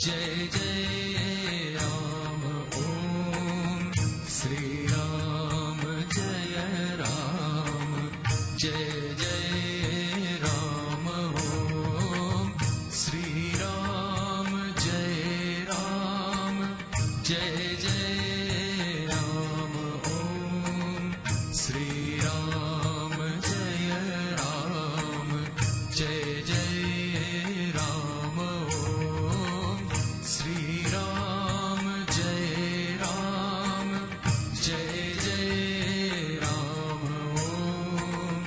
Jai Jai Ram Om Shri Ram Jai Ram Jai Jai Ram Om Shri Ram Jai Ram Jai Jai Ram Om Shri Ram Jai Ram Jai Jai Ram Om Shri Ram Jai Ram Jai Jai Ram Om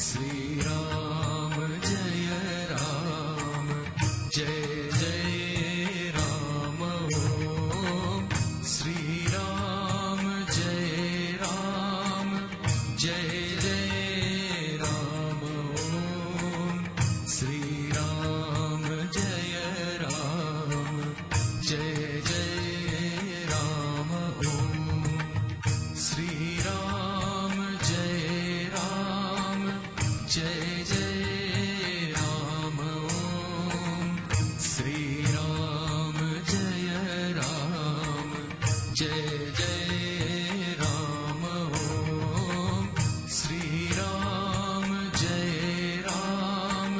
Shri Ram Jai Ram Jai Jai Ram Om Shri Ram Jai Ram Jai Jai Ram Om Shri Ram Jai Ram Jai Jai Ram Om Shri Ram Jai Ram Jai Jai Ram Om Shri Ram Jai Ram Jai Jai Ram Om Shri Ram Jai Ram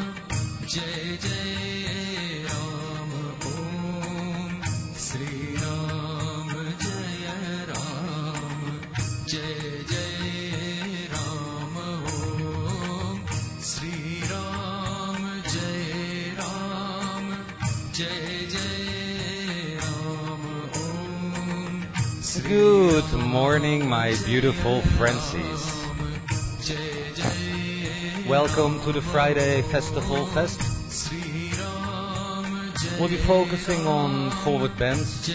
Jai Jai Ram Om Shri Ram Jai Ram Jai Jai Ram Om Shri Ram Jai Ram Jai Jai Ram Om Good morning, my beautiful Francies. Welcome to the Friday Festival Fest. We'll be focusing on forward bends,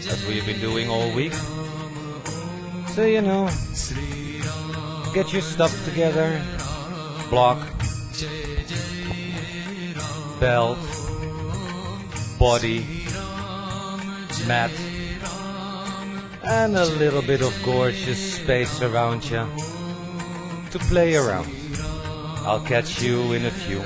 as we've been doing all week. So, get your stuff together. Block, belt, body, mat, and a little bit of gorgeous space around you to play around. I'll catch you in a few.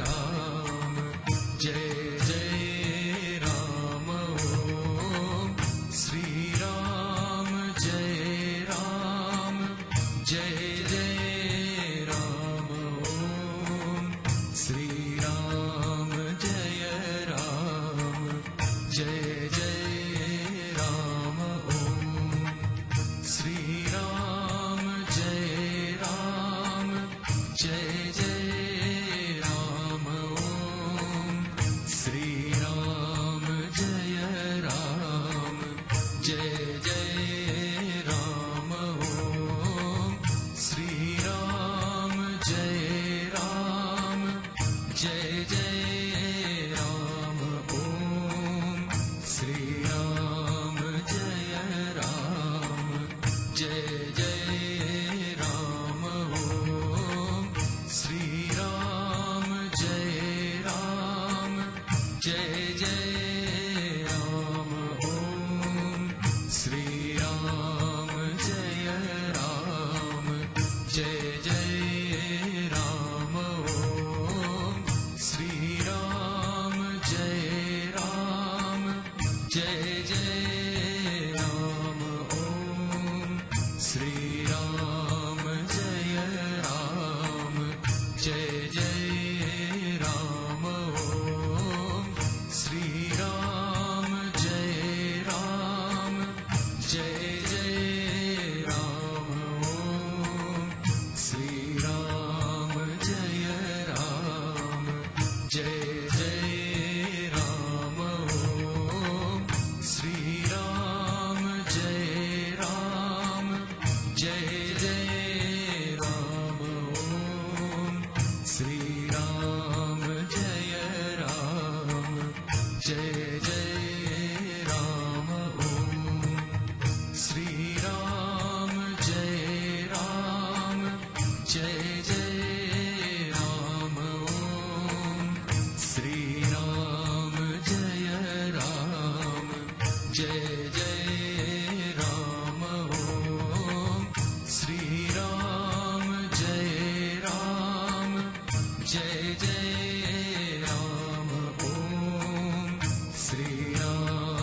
Jai Jai Ram Om Shri Ram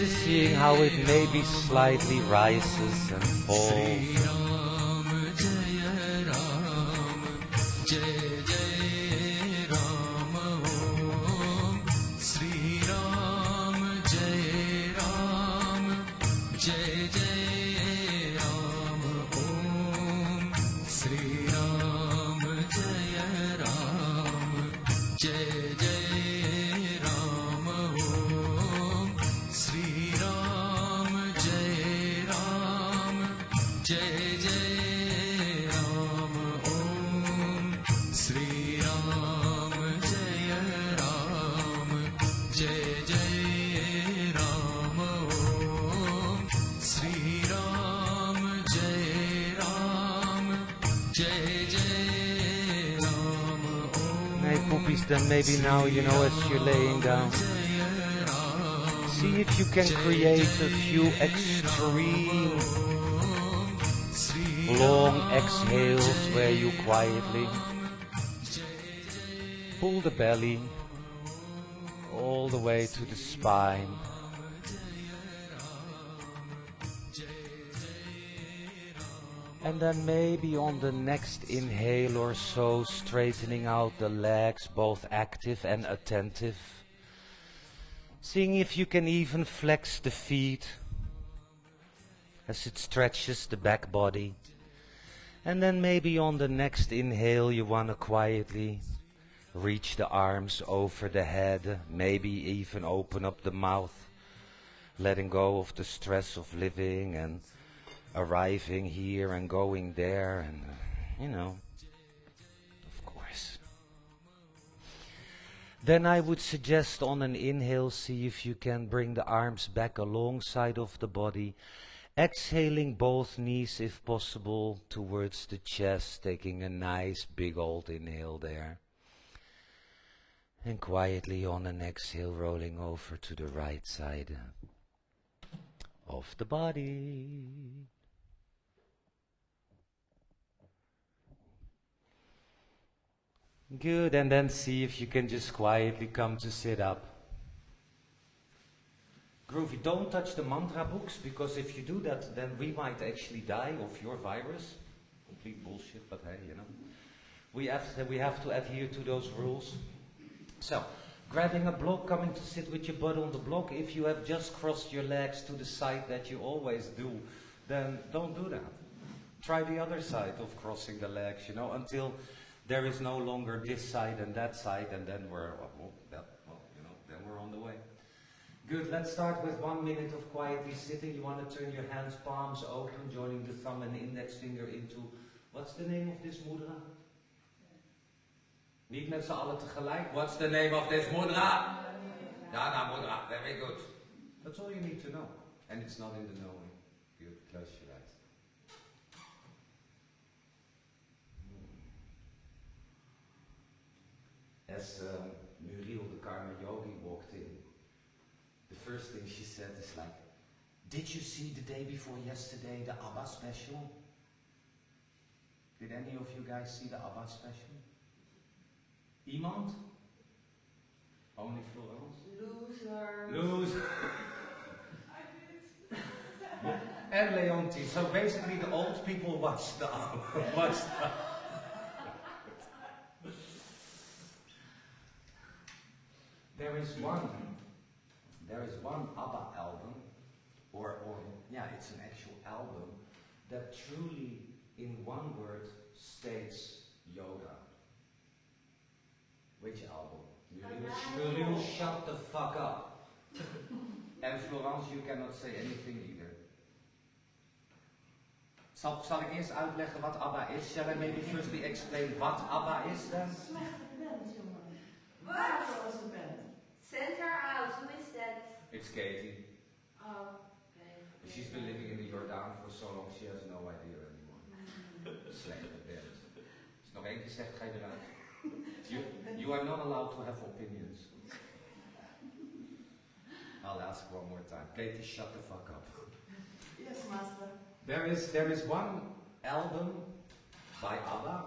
Just seeing how it maybe slightly rises and falls. Then maybe now, you know, as you're laying down, see if you can create a few extreme long exhales where you quietly pull the belly all the way to the spine. And then maybe on the next inhale or so, straightening out the legs, both active and attentive. Seeing if you can even flex the feet as it stretches the back body. And then maybe on the next inhale you want to quietly reach the arms over the head, maybe even open up the mouth, letting go of the stress of living and arriving here and going there, and you know, of course. Then I would suggest on an inhale, see if you can bring the arms back alongside of the body, exhaling both knees if possible towards the chest, taking a nice big old inhale there. And quietly on an exhale, rolling over to the right side of the body. Good, and then see if you can just quietly come to sit up. Groovy, don't touch the mantra books, because if you do that, then we might actually die of your virus. Complete bullshit, but hey, you know. We have to adhere to those rules. So, grabbing a block, coming to sit with your butt on the block. If you have just crossed your legs to the side that you always do, then don't do that. Try the other side of crossing the legs, you know, until there is no longer this side and that side, and then we're, then we're on the way. Good, let's start with 1 minute of quietly sitting. You want to turn your hands, palms open, joining the thumb and index finger into, what's the name of this mudra? Niet met z'n allen tegelijk. What's the name of this mudra? Dana mudra, very good. That's all you need to know. And it's not in the knowing. Good, close your eyes. As Muriel, the Karma Yogi, walked in, the first thing she said is like, did you see the day before yesterday the ABBA special? Did any of you guys see the ABBA special? Iemand? Only Florence? Loser. I did. And Leonti. So basically the old people watched the ABBA. There is one ABBA album, or yeah, it's an actual album that truly, in one word, states yoga. Which album? Muriel, shut the fuck up. And Florence, you cannot say anything either. Zal ik eerst uitleggen wat ABBA is? Shall I maybe firstly explain what ABBA is then? What? Send her out. Who is that? It's Katie. Oh, okay. She's been living in the Jordaan for so long, she has no idea anymore. Slechte band. Als nog één keer zegt, ga je eruit. You are not allowed to have opinions. I'll ask one more time. Katie, shut the fuck up. Yes, master. There is one album by ABBA.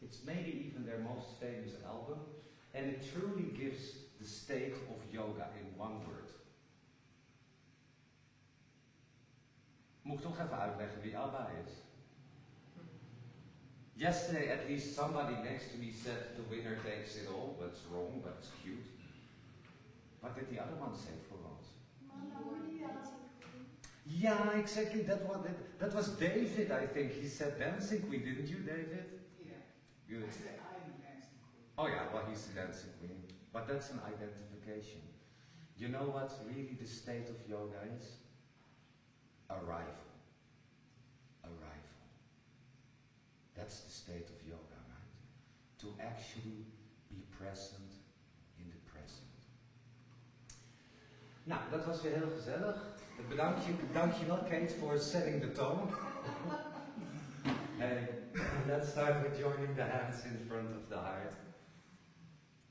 It's maybe even their most famous album. And it truly gives the state of yoga in one word. Moet ik toch even uitleggen wie Abba is? Yesterday, at least somebody next to me said the winner takes it all. That's wrong, but it's cute. What did the other one say for us? Yeah, exactly. That was David, I think. He said dancing queen, didn't you, David? Yeah. Good. I said I'm a dancing queen. Oh yeah, well he's the dancing queen. But that's an identification. You know what really the state of yoga is? Arrival. Arrival. That's the state of yoga, right? To actually be present in the present. Nou, dat was weer heel gezellig. Bedank je wel, Kate, for setting the tone. Hey, let's start with joining the hands in front of the heart.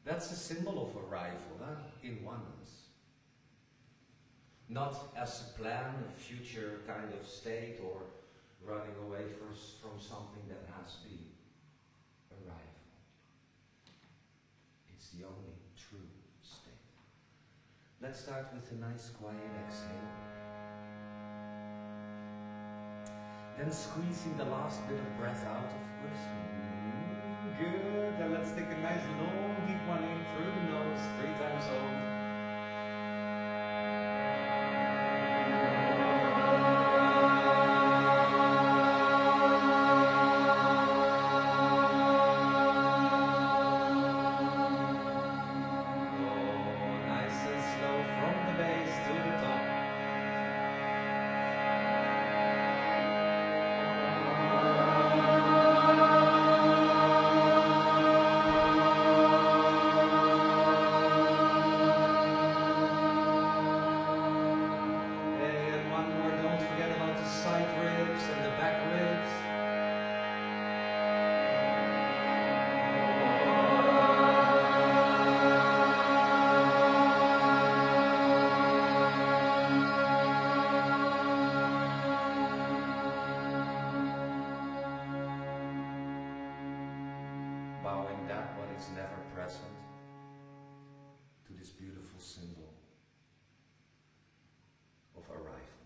That's a symbol of arrival, in oneness. Not as a plan, a future kind of state, or running away from something that has been. Arrival. It's the only true state. Let's start with a nice quiet exhale. Then squeezing the last bit of breath out, of course. Good. And let's take a nice long deep one in through the nose, 3 times over. Bowing that what is never present to this beautiful symbol of arrival.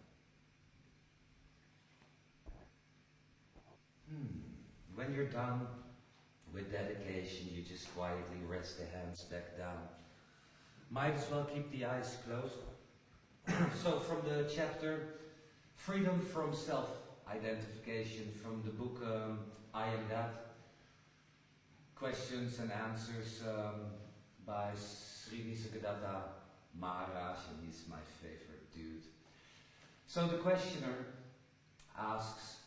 When you're done with dedication, you just quietly rest the hands back down. Might as well keep the eyes closed. So from the chapter Freedom from Self-Identification, from the book I Am That, questions and answers by Sri Nisargadatta Maharaj, and he's my favorite dude. So the questioner asks,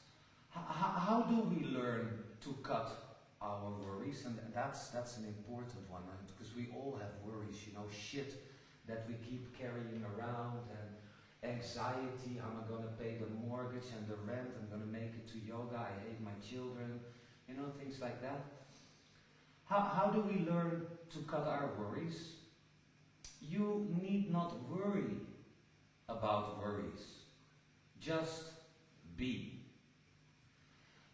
how do we learn to cut our worries? And that's an important one, right? Because we all have worries, you know, shit that we keep carrying around, and anxiety, how am I going to pay the mortgage and the rent, I'm going to make it to yoga, I hate my children, you know, things like that. How do we learn to cut our worries? You need not worry about worries. Just be.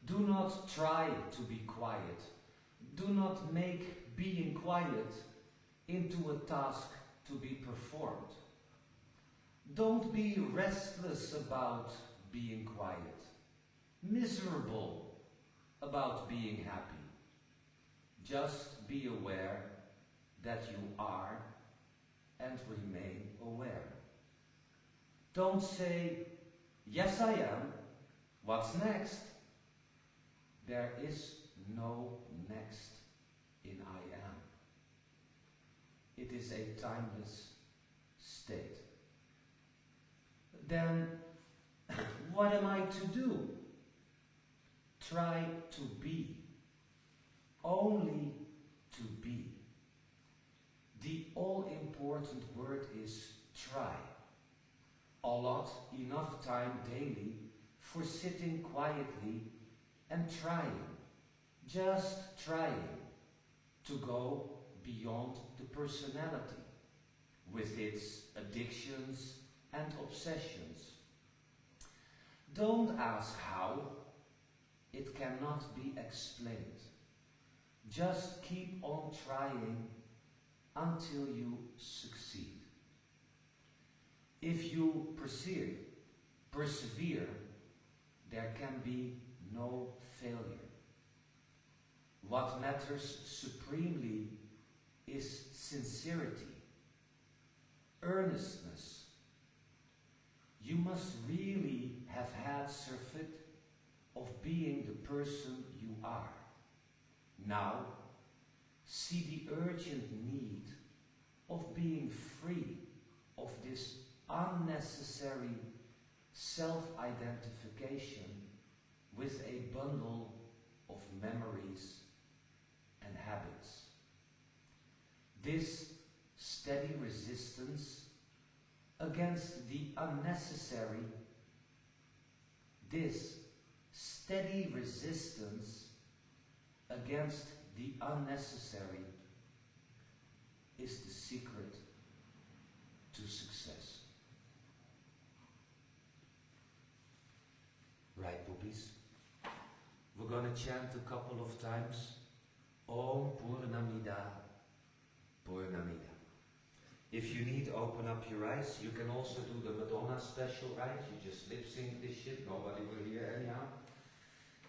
Do not try to be quiet. Do not make being quiet into a task to be performed. Don't be restless about being quiet, miserable about being happy. Just be aware that you are and remain aware. Don't say, yes I am, what's next? There is no next in I am. It is a timeless state. Then, what am I to do? Try to be. Only to be. The all-important word is try. Allot enough time daily for sitting quietly and trying, just trying to go beyond the personality with its addictions and obsessions. Don't ask how, it cannot be explained. Just keep on trying until you succeed. If you persevere, there can be no failure. What matters supremely is sincerity, earnestness. You must really have had surfeit of being the person you are. Now, see the urgent need of being free of this unnecessary self-identification with a bundle of memories and habits. This steady resistance against the unnecessary, this steady resistance against the unnecessary is the secret to success. Right, boobies? We're going to chant a couple of times Om Purnamida, Purnamida. If you need, open up your eyes. You can also do the Madonna special, right? You just lip sync this shit, nobody will hear anyhow.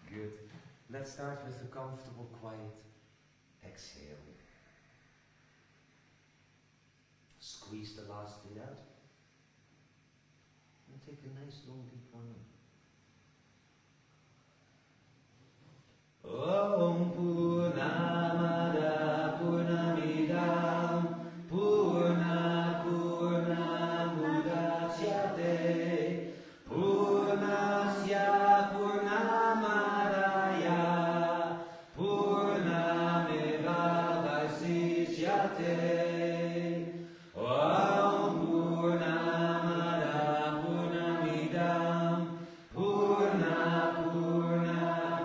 Good. Let's start with a comfortable, quiet exhale. Squeeze the last bit out. And take a nice long deep one. Om Purnamada Purnamidam Purna Purna Mudachyate Purnasya Purnamadaya Purnameva Vaisishyate Om Purnamada Purnamidam Purna Purna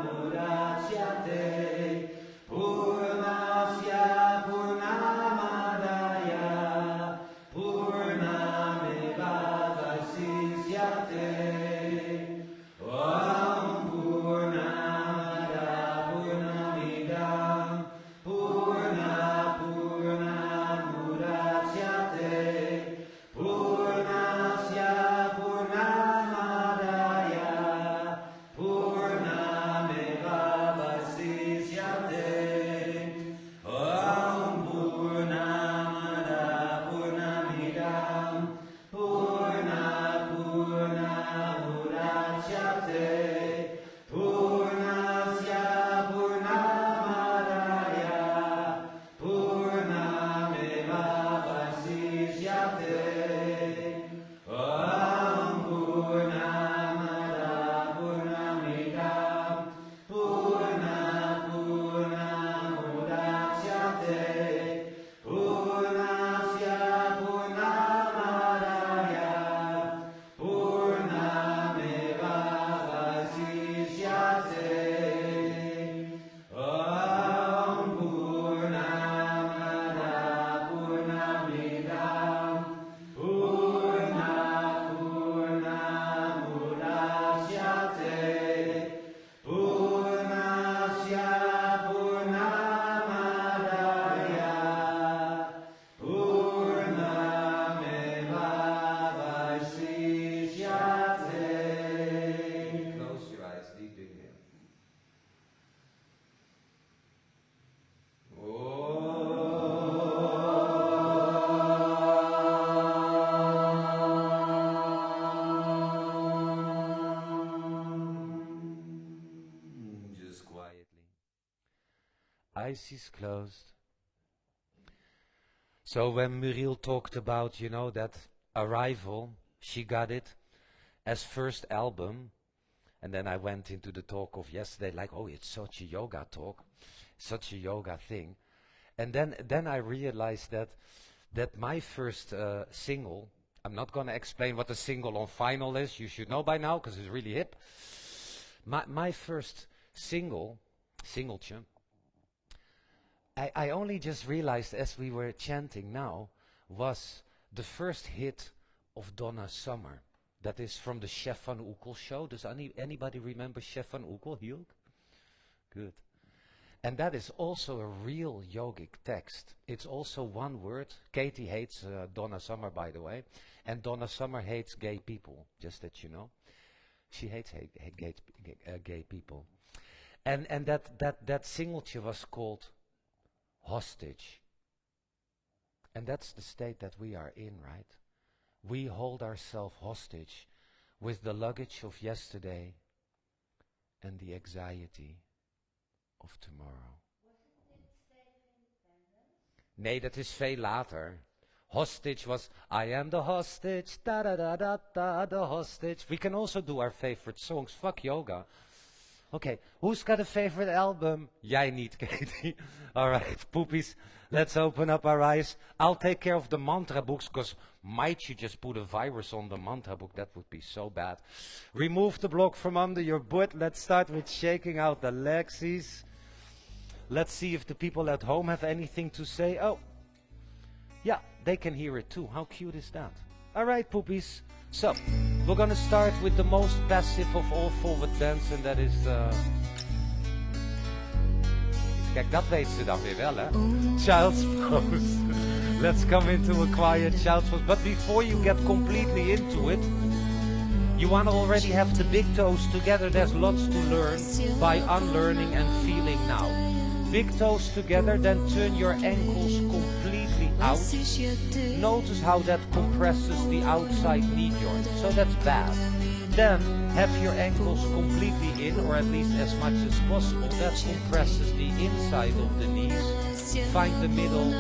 Mudachyate Purnasya Purnamadaya Purnameva Vaisishyate Om Purnamada Purnamidam Purna Purna Mudachyate Purnasya Purnamadaya Purnameva Vaisishyate Om Purnamada Purnamidam Purna Purna Mudachyate Purnasya Purnamadaya Purnameva Vaisishyate Om Purnamada Purnamidam Purna Purna Mudachyate Purnasya Purnamadaya Purnameva Vaisishyate Om Purnamada Purnamidam Purna Purna Mudachyate Purnasya Purnamadaya Purnameva Vaisishyate. Close your eyes, deep inhale. Just quietly. Eyes is closed. So when Muriel talked about, you know, that Arrival, she got it as first album. And then I went into the talk of yesterday, like, oh, it's such a yoga talk, such a yoga thing. And then I realized that my first single, I'm not going to explain what a single on vinyl is, you should know by now, because it's really hip. My first single, I only just realized as we were chanting now, was the first hit of Donna Summer. That is from the Chef Van Oekel show. Does anybody remember Chef Van Oekel? Hielk? Good. And that is also a real yogic text. It's also one word. Katie hates Donna Summer, by the way. And Donna Summer hates gay people, just that you know. She hates gay people. And that singeltje was called hostage. And that's the state that we are in, right? We hold ourselves hostage with the luggage of yesterday and the anxiety of tomorrow. Nee, dat is veel later. Hostage was, I am the hostage, da da da da da, the hostage. We can also do our favorite songs. Fuck yoga. Okay, who's got a favorite album? Jij niet, Katie. All right, poopies, let's open up our eyes. I'll take care of the mantra books, because might you just put a virus on the mantra book? That would be so bad. Remove the block from under your butt. Let's start with shaking out the legsies. Let's see if the people at home have anything to say. Oh, yeah, they can hear it too. How cute is that? All right, poopies. So, we're going to start with the most passive of all forward bends, and that is... Kijk, dat weet ze dan weer wel, hè? Child's pose. Let's come into a quiet child's pose. But before you get completely into it, you want to already have the big toes together. There's lots to learn by unlearning and feeling now. Big toes together, then turn your ankles completely out. Notice how that compresses the outside knee joint. So that's bad. Then have your ankles completely in, or at least as much as possible. That compresses the inside of the knees. Find the middle,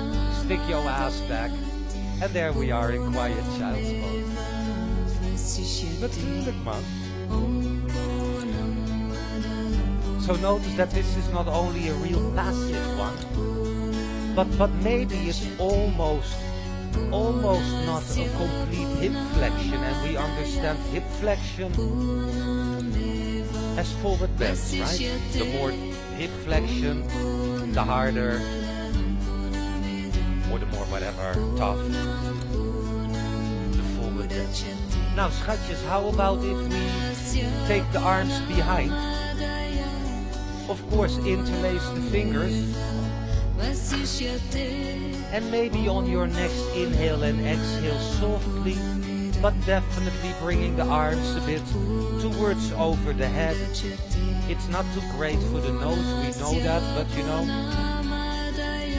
stick your ass back, and there we are in quiet child's pose. Natuurlijk, man. So notice that this is not only a real passive one, but maybe it's almost not a complete hip flexion, and we understand hip flexion as forward bends, right? The more hip flexion, the harder, or the more whatever, tough, the forward bend. Now, schatjes, how about if we take the arms behind? Of course, interlace the fingers. And maybe on your next inhale and exhale softly, but definitely bringing the arms a bit towards over the head. It's not too great for the nose, we know that, but you know,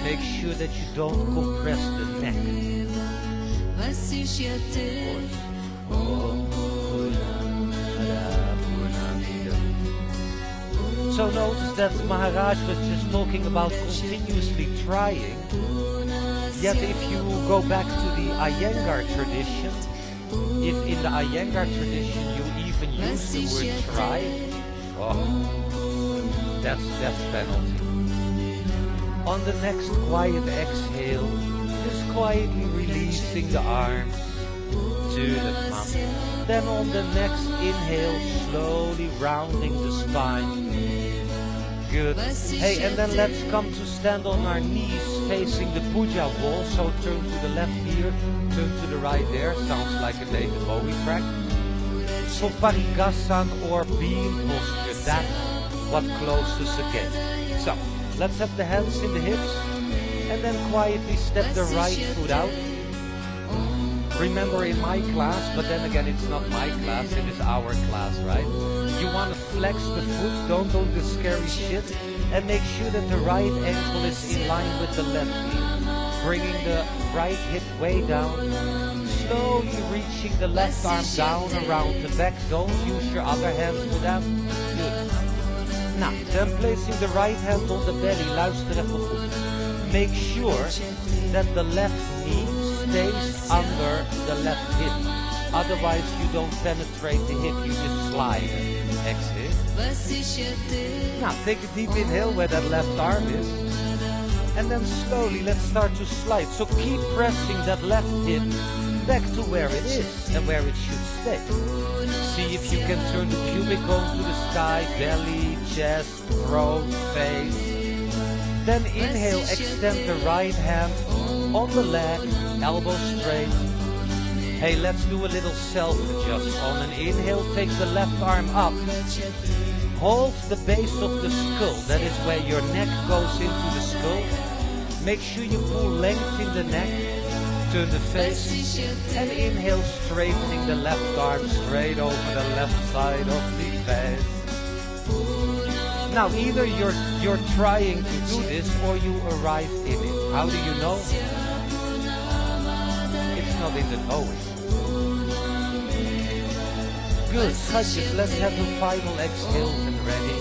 make sure that you don't compress the neck. So notice that Maharaj was just talking about continuously trying. Yet if you go back to the Iyengar tradition, if in the Iyengar tradition you even use the word try, that's death penalty. On the next quiet exhale, just quietly releasing the arms to the thumb. Then on the next inhale, slowly rounding the spine. Good. Hey, and then let's come to stand on our knees facing the puja wall. So turn to the left here, turn to the right there. Sounds like a David Bowie track. For Parigasana or beam posture, that's what closes again. So, let's have the hands in the hips, and then quietly step the right foot out. Remember in my class, but then again it's not my class, it is our class, right? You want to flex the foot, don't do the scary shit, and make sure that the right ankle is in line with the left knee. Bringing the right hip way down, slowly reaching the left arm down around the back. Don't use your other hand for that. Good. Now, then placing the right hand on the belly, luister even goed. Make sure that the left knee stays under the left hip. Otherwise you don't penetrate the hip, you just slide it. Exhale. Now take a deep inhale where that left arm is. And then slowly let's start to slide. So keep pressing that left hip back to where it is and where it should stay. See if you can turn the pubic bone to the sky, belly, chest, throat, face. Then inhale, extend the right hand on the leg, elbow straight. Hey, let's do a little self-adjust. On an inhale, take the left arm up. Hold the base of the skull. That is where your neck goes into the skull. Make sure you pull length in the neck turn the face. And inhale, straightening the left arm straight over the left side of the face. Now, either you're trying to do this or you arrive in it. How do you know? It's not in the knowing. Good, schatjes, let's have a final exhale and ready.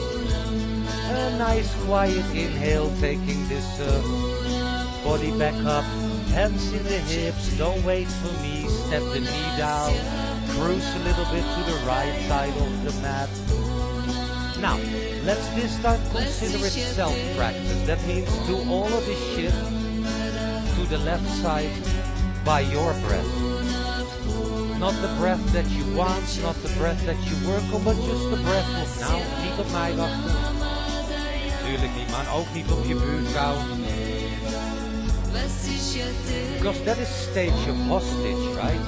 A nice quiet inhale, taking this body back up. Hands in the hips, don't wait for me. Step the knee down, cruise a little bit to the right side of the mat. Now, let's this time consider it self-practice. That means do all of this shit to the left side by your breath. Not the breath that you want, not the breath that you work on, but just the breath of now. Niet op mij wachten. Tuurlijk niet, man. Ook niet op je buurvrouw. Because that is stage of hostage, right?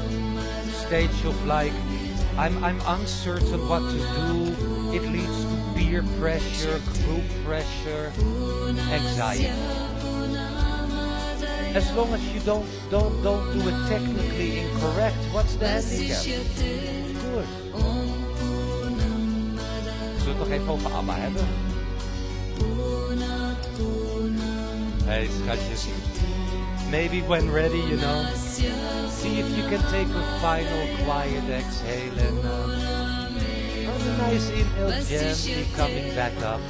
Stage of like, I'm uncertain what to do. It leads to peer pressure, group pressure, anxiety. As long as you don't do it technically incorrect, what's the handicap? Good. Zullen we het nog even over ABBA hebben? Hey, schatjes. Maybe when ready, you know, see if you can take a final quiet exhale and a nice inhale, gently coming back up.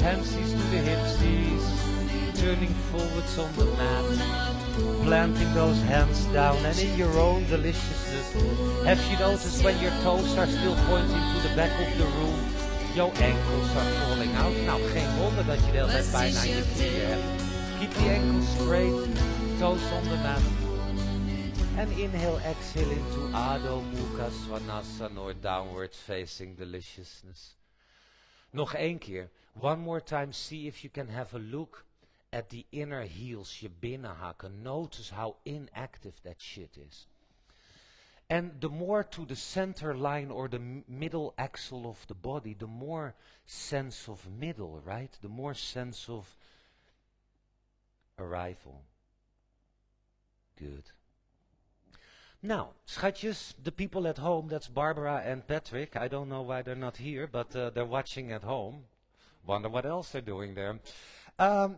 Handsies to the hipsies, turning forwards on the mat, planting those hands down, and in your own deliciousness. Have you noticed when your toes are still pointing to the back of the room, your ankles are falling out? Nou, geen wonder dat je de hele tijd bijna aan je knieën hebt. Keep the ankles straight, toes on the mat. And inhale, exhale into Adho Mukha Svanasana or downward facing deliciousness. Nog één keer. One more time, see if you can have a look at the inner heels, je binnenhakken. Notice how inactive that shit is. And the more to the center line or the middle axle of the body, the more sense of middle, right? The more sense of arrival. Good. Now, schatjes, the people at home, that's Barbara and Patrick. I don't know why they're not here, but they're watching at home. Wonder what else they're doing there.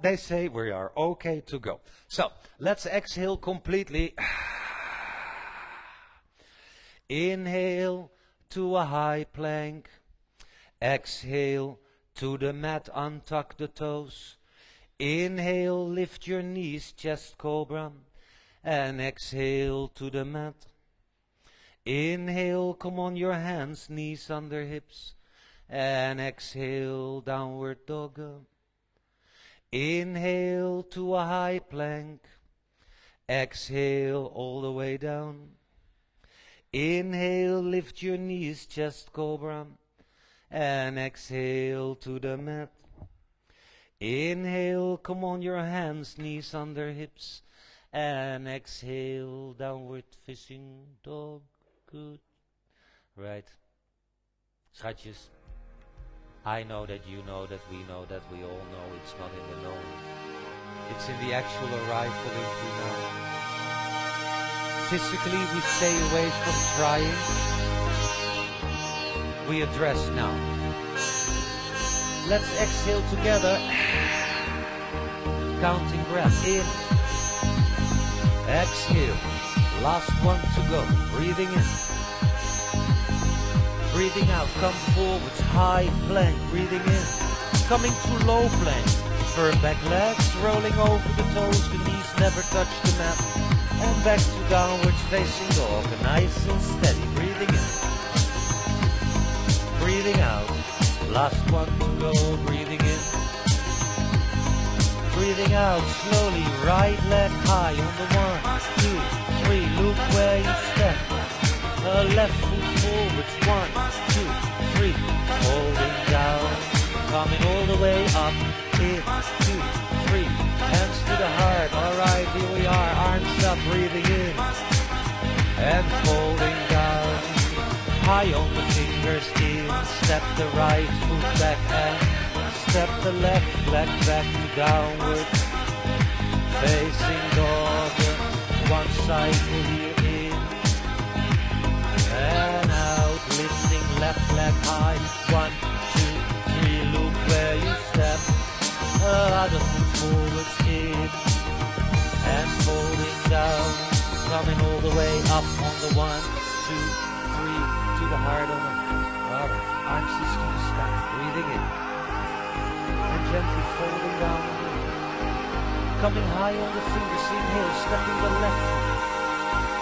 They say we are okay to go. So, let's exhale completely. Inhale to a high plank. Exhale to the mat, untuck the toes. Inhale, lift your knees, chest cobra. And exhale to the mat. Inhale, come on your hands, knees under hips. And exhale, downward dog. Inhale to a high plank. Exhale all the way down. Inhale, lift your knees, chest cobra. And exhale to the mat. Inhale, come on your hands, knees under hips. And exhale, downward facing dog. Good. Right. Schatjes, I know that you know that we know that we all know it's not in the knowing. It's in the actual arrival into now. Physically, we stay away from trying. We address now. Let's exhale together. Counting breath in. Exhale. Last one to go. Breathing in. Breathing out. Come forwards. High plank. Breathing in. Coming to low plank. Firm back legs. Rolling over the toes. The knees never touch the mat. And back to downward facing dog. Nice and steady. Breathing in. Breathing out. Last one to go. Breathing in. Breathing out slowly, right leg high on the 1, 2, 3. Look where you step. Left foot forwards. 1, 2, 3. Holding down, coming all the way up. In, 2, 3. Hands to the heart. All right, here we are. Arms up, breathing in and folding down. High on the fingers in. Step the right foot back and step the left leg back to downward facing dog. one side to here in and out, lifting left leg high, 1, 2, 3, look where you step, other foot forwards in, and folding down, coming all the way up on the 1, 2, 3, to the heart on the hand, arms is to the sky, breathing in, and gently folding down, coming high on the fingers, inhale, stepping the left foot,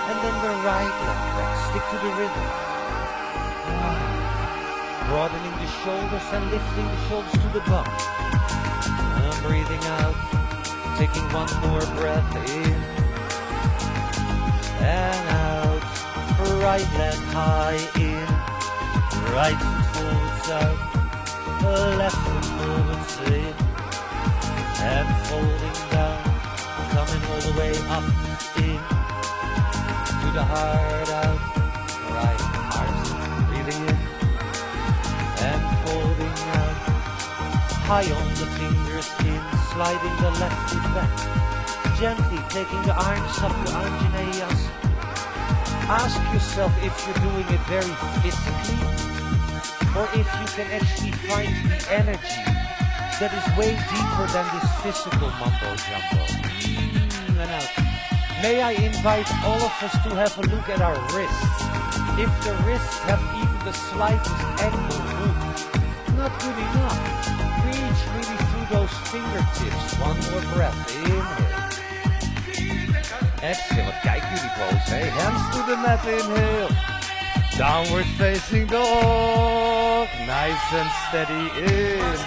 and then the right leg back, stick to the rhythm. Broadening the shoulders and lifting the shoulders to the bum. And breathing out, taking one more breath in and out. Right leg high in, right foot forwards out, left foot forwards in, and folding down, coming all the way up in, to the heart out, right arms, breathing in, and folding out, high on the fingers in, sliding the left foot back, gently taking the arms up to Anjaneyas. Ask yourself if you're doing it very physically, or if you can actually find the energy that is way deeper than this physical mumbo jumbo. And out. May I invite all of us to have a look at our wrists. If the wrists have even the slightest angle move, not good enough. Reach really through those fingertips. One more breath. Inhale. Exhale. Wat kijken jullie boos, hè? Hands to the mat. Inhale. Downward facing dog. Nice and steady in.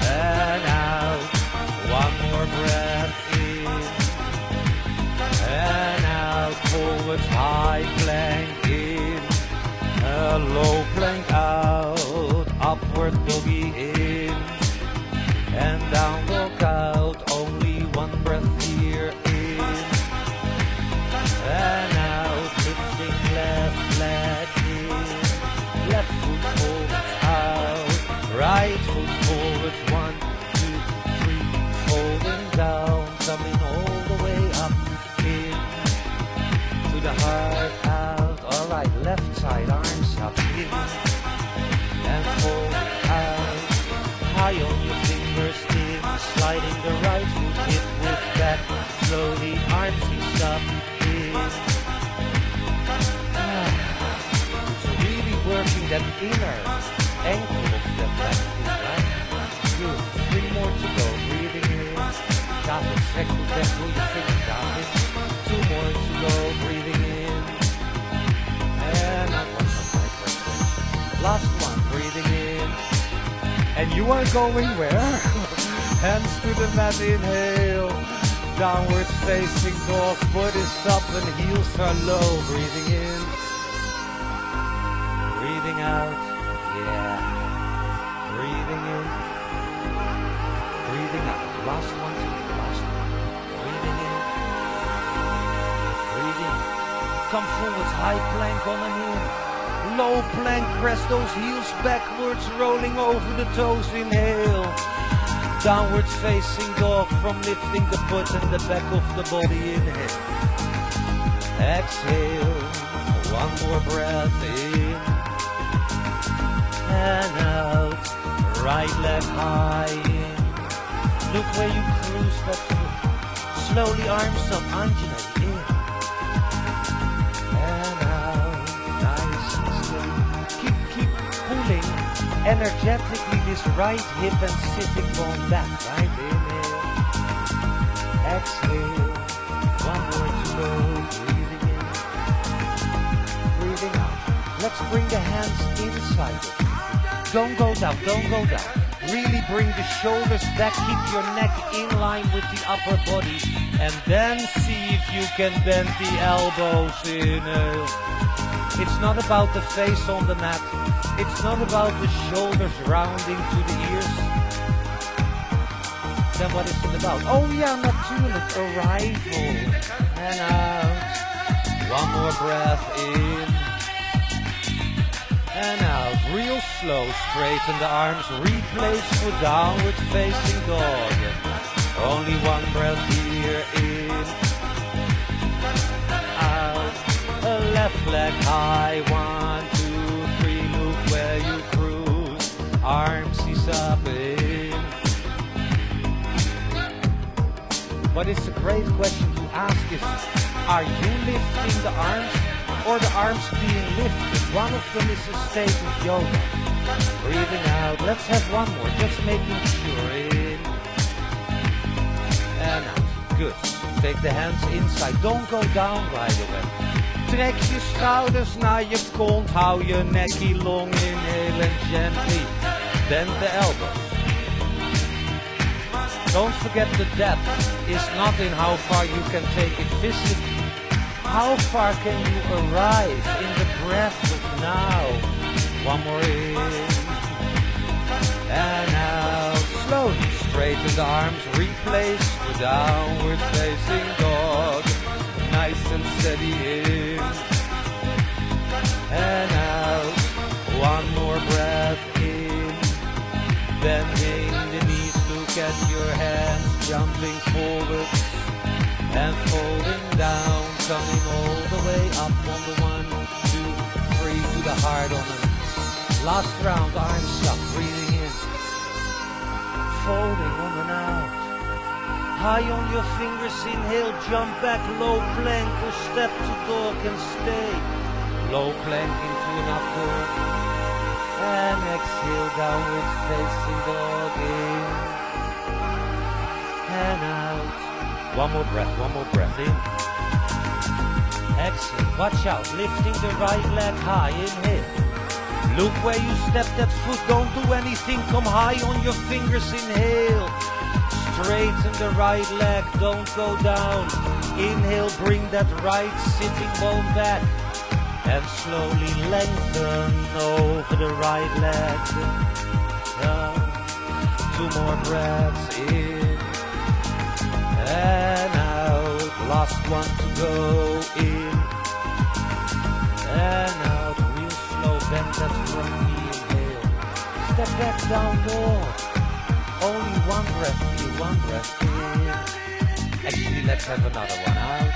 And out. One more breath in. And out. Forwards high plank in. A low plank out. Upward doggy in. And down dog out. Only one breath here in. And out. Lifting left leg in. Left foot forward out. Right foot forward. 1, 2, 3. Folding down. Coming all the way up in. To the heart out. Alright, left side arms up in. And folding out. High on your fingers in. Sliding the right foot hip with back. Slowly arms is up in. So really working that inner ankle of that back foot, right? Good. 3 more to go. Breathing in. David, check to back through your fingers, David. 2 more to go. Breathing in. And that was a tight breath. Last one. Breathing in. And you are going where? Hands to the mat. Inhale. Downward facing dog. Foot is up and heels are low. Breathing in. Breathing out. Yeah. Breathing in. Breathing out. Last one to the last one. Breathing in. Breathing. Come forwards. High plank on an in. Low plank. Press those heels backwards. Rolling over the toes. Inhale. Downward facing dog from lifting the foot and the back of the body. Inhale. Exhale. One more breath in. And out. Right leg high in. Look where you cruise that foot. Slowly arms up. Anjaney in. And out. Nice and steady. Keep pulling energetically this right hip and sitting bone back. Right? Inhale. Exhale. One more to go. Breathing in. Breathing out. Let's bring the hands inside it. Don't go down. Don't go down. Really bring the shoulders back. Keep your neck in line with the upper body. And then see if you can bend the elbows. Inhale. It's not about the face on the mat. It's not about the shoulders rounding to the ears. Then what is it about? Oh yeah, natuurlijk. Arrival. And out. One more breath in. And out. Real slow. Straighten the arms. Replace for downward facing dog. Only one breath here in. leg high, 1, 2, 3, look where you cruise, arms is up in. What is a great question to ask is, are you lifting the arms or the arms being lifted? One of them is a state of yoga. Breathing out, let's have one more, just making sure, in and out, good. Take de hands inside, don't go down right away. Trek je schouders naar je kont, hou je nekkie long, inhale and gently bend the elbows. Don't forget the depth is not in how far you can take it physically. How far can you arrive in the breath of now? One more in and out. Slowly straighten the arms, replace for downward facing dog. Nice and steady in and out. One more breath in. Bending the knees, look at your hands, jumping forward and folding down, coming all the way up on the 1, 2, 3 to the heart on the last round, arms up, breathing in, folding on and out. High on your fingers, inhale, jump back, low plank or step to dog and stay. Low plank into an up dog. And exhale, downward facing dog, in and out. One more breath in. Exhale, watch out, lifting the right leg high, inhale. Look where you step that foot, don't do anything, come high on your fingers, inhale. Straighten the right leg, don't go down. Inhale, bring that right sitting bone back. And slowly lengthen over the right leg. Down. 2 more breaths in and out. Last one to go, in and out. Real slow, bend that front knee, inhale. Step back, down dog. Only 1 breath in, 1 breath in. Actually, let's have another one out.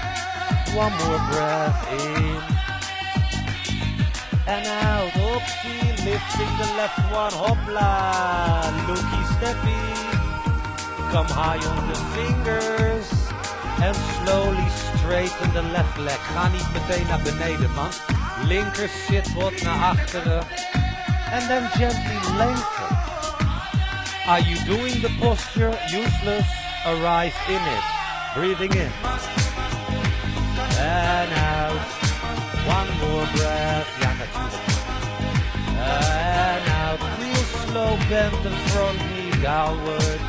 1 more breath in and out. Oopsie, lifting the left one, hopla, looky steppy. Come high on the fingers and slowly straighten the left leg. Ga niet meteen naar beneden, man. Linker zitbot naar achteren and then gently lengthen. Are you doing the posture? Useless. Arrive in it. Breathing in and out. 1 more breath. Ja, natuurlijk. And out. Real slow, bend the front knee downward.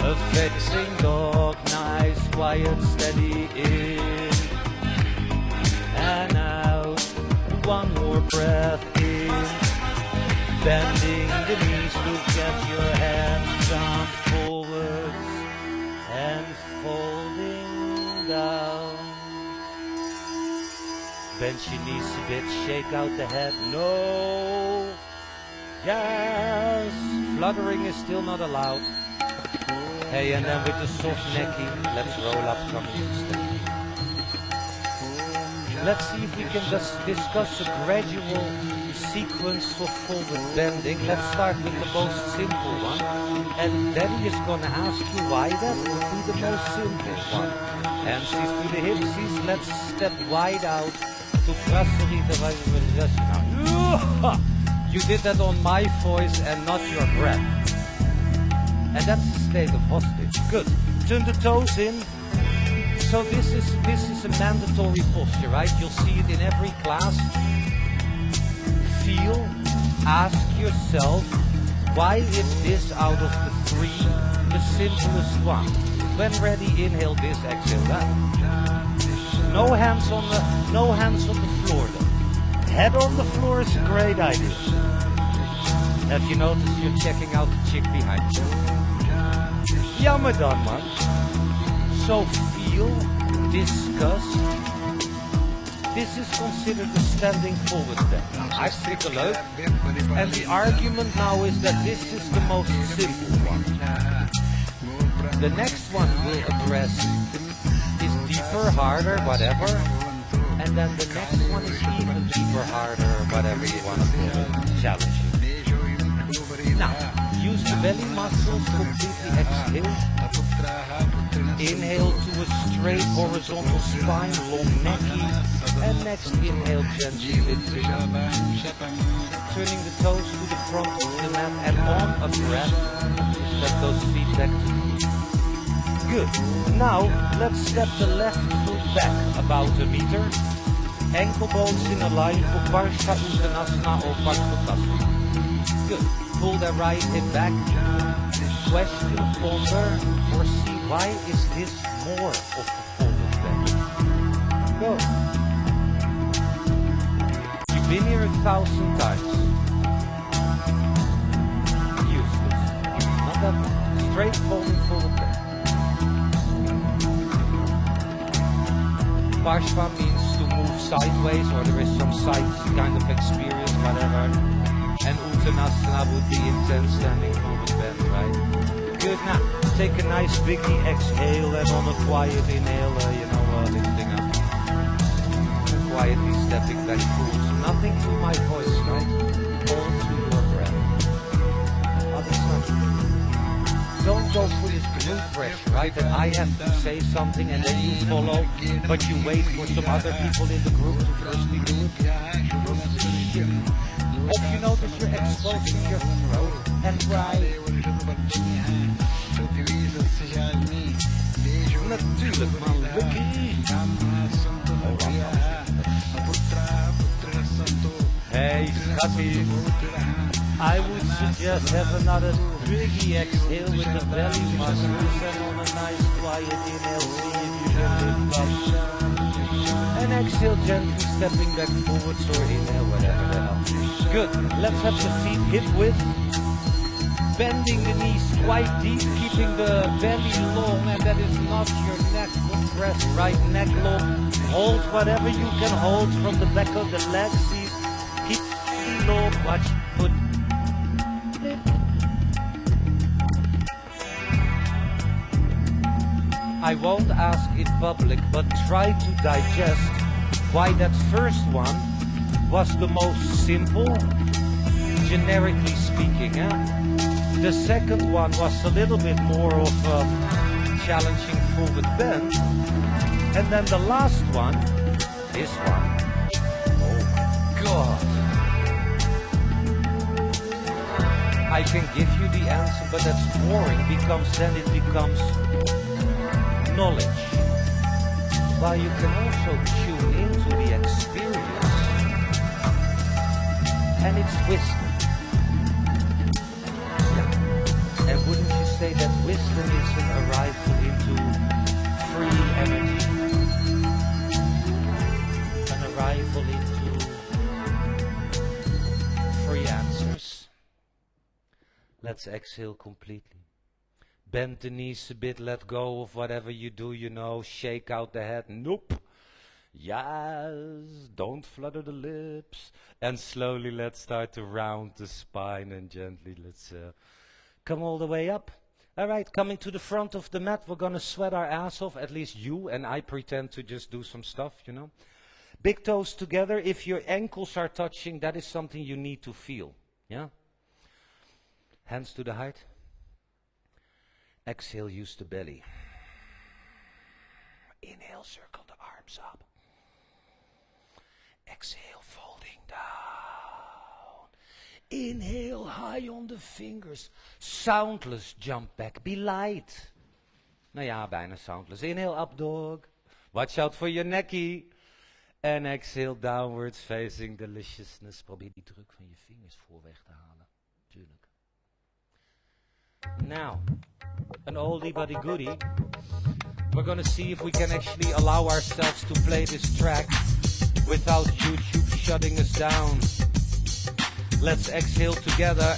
A facing dog. Nice, quiet, steady in and out. 1 more breath in. Bending the knees, look at your hands, jump forward and folding down. Bend your knees a bit, shake out the head, no. Yes, fluttering is still not allowed. Hey, and then with the soft necking, let's roll up, coming to step. Let's see if we can just discuss a gradual sequence for forward bending. Let's start with the most simple one. And Daddy is going to ask you why that would be the most simple one. Hands to the hipsies. Let's step wide out to Prasarita Vajradhasana. You did that on my voice and not your breath. And that's the state of hostage. Good. Turn the toes in. So this is a mandatory posture, right? You'll see it in every class. Feel, ask yourself, why is this out of the 3 the simplest one? When ready, inhale this, exhale that. No hands on the floor though. Head on the floor is a great idea. Have you noticed you're checking out the chick behind you? Jammer dan, man. So feel, discuss. This is considered a standing forward step. Hartstikke leuk. And the argument now is that this is the most simple one. The next one we'll address is deeper, harder, whatever. And And then the next one is even deeper, harder, whatever you want to call it, challenging. Now, use the belly muscles, completely exhale. Inhale to a straight horizontal spine, long necky. And next inhale gently lifting up. Turning the toes to the front of the mat and on a breath, let those feet back to the knee. Good. Now, let's step the left foot back about a meter. Ankle bones in a line for Parsha Uttanasana or Parshottesana. Good. Pull the right hip back. Question, ponder, or see why is this more of a forward bend? Go. You've been here 1,000 times. Useless. Not that much. Straight folding forward bend. Parshva means to move sideways, or there is some side kind of experience, whatever. And Uttanasana would be intense standing forward bend, right? Good. Now, take a nice biggie exhale and on a quiet inhale, lifting up. And quietly stepping back forwards. Nothing to my voice, right? All to your breath. Other side. Don't go for this group pressure, right? That I have to say something and then you follow, but you wait for some other people in the group to firstly do it. If you notice you're exposing your throat and right. Natuurlijk man, lucky. Hey, schatty. I would suggest have another biggie exhale with the belly muscles and on a nice quiet inhale, see if you can lift up. And exhale gently stepping back forwards or inhale, whatever the hell. Good. Let's have the feet hip width. Bending the knees quite deep, keeping the belly long, and that is not your neck compressed, right neck long. Hold whatever you can hold from the back of the legs. Keep it long, watch, put. I won't ask in public, but try to digest why that first one was the most simple, generically speaking. The second one was a little bit more of a challenging forward bend. And then the last one, this one, oh God. I can give you the answer, but that's boring because then it becomes knowledge. While you can also tune into the experience. And it's wisdom. And wouldn't you say that wisdom is an arrival into free energy? An arrival into free answers? Let's exhale completely. Bend the knees a bit, let go of whatever you do, shake out the head. Nope. Yes, don't flutter the lips. And slowly let's start to round the spine and gently let's come all the way up. All right, coming to the front of the mat, we're going to sweat our ass off, at least you, and I pretend to just do some stuff, Big toes together. If your ankles are touching, that is something you need to feel, yeah? Hands to the heart. Exhale, use the belly. Inhale, circle the arms up. Exhale, folding down. Inhale, high on the fingers. Soundless, jump back. Be light. Nou ja, bijna soundless. Inhale, up dog. Watch out for your necky. And exhale, downwards facing deliciousness. Probeer die druk van je vingers voor weg te halen. Tuurlijk. Now, an oldie but a goodie. We're gonna see if we can actually allow ourselves to play this track without YouTube shutting us down. Let's exhale together.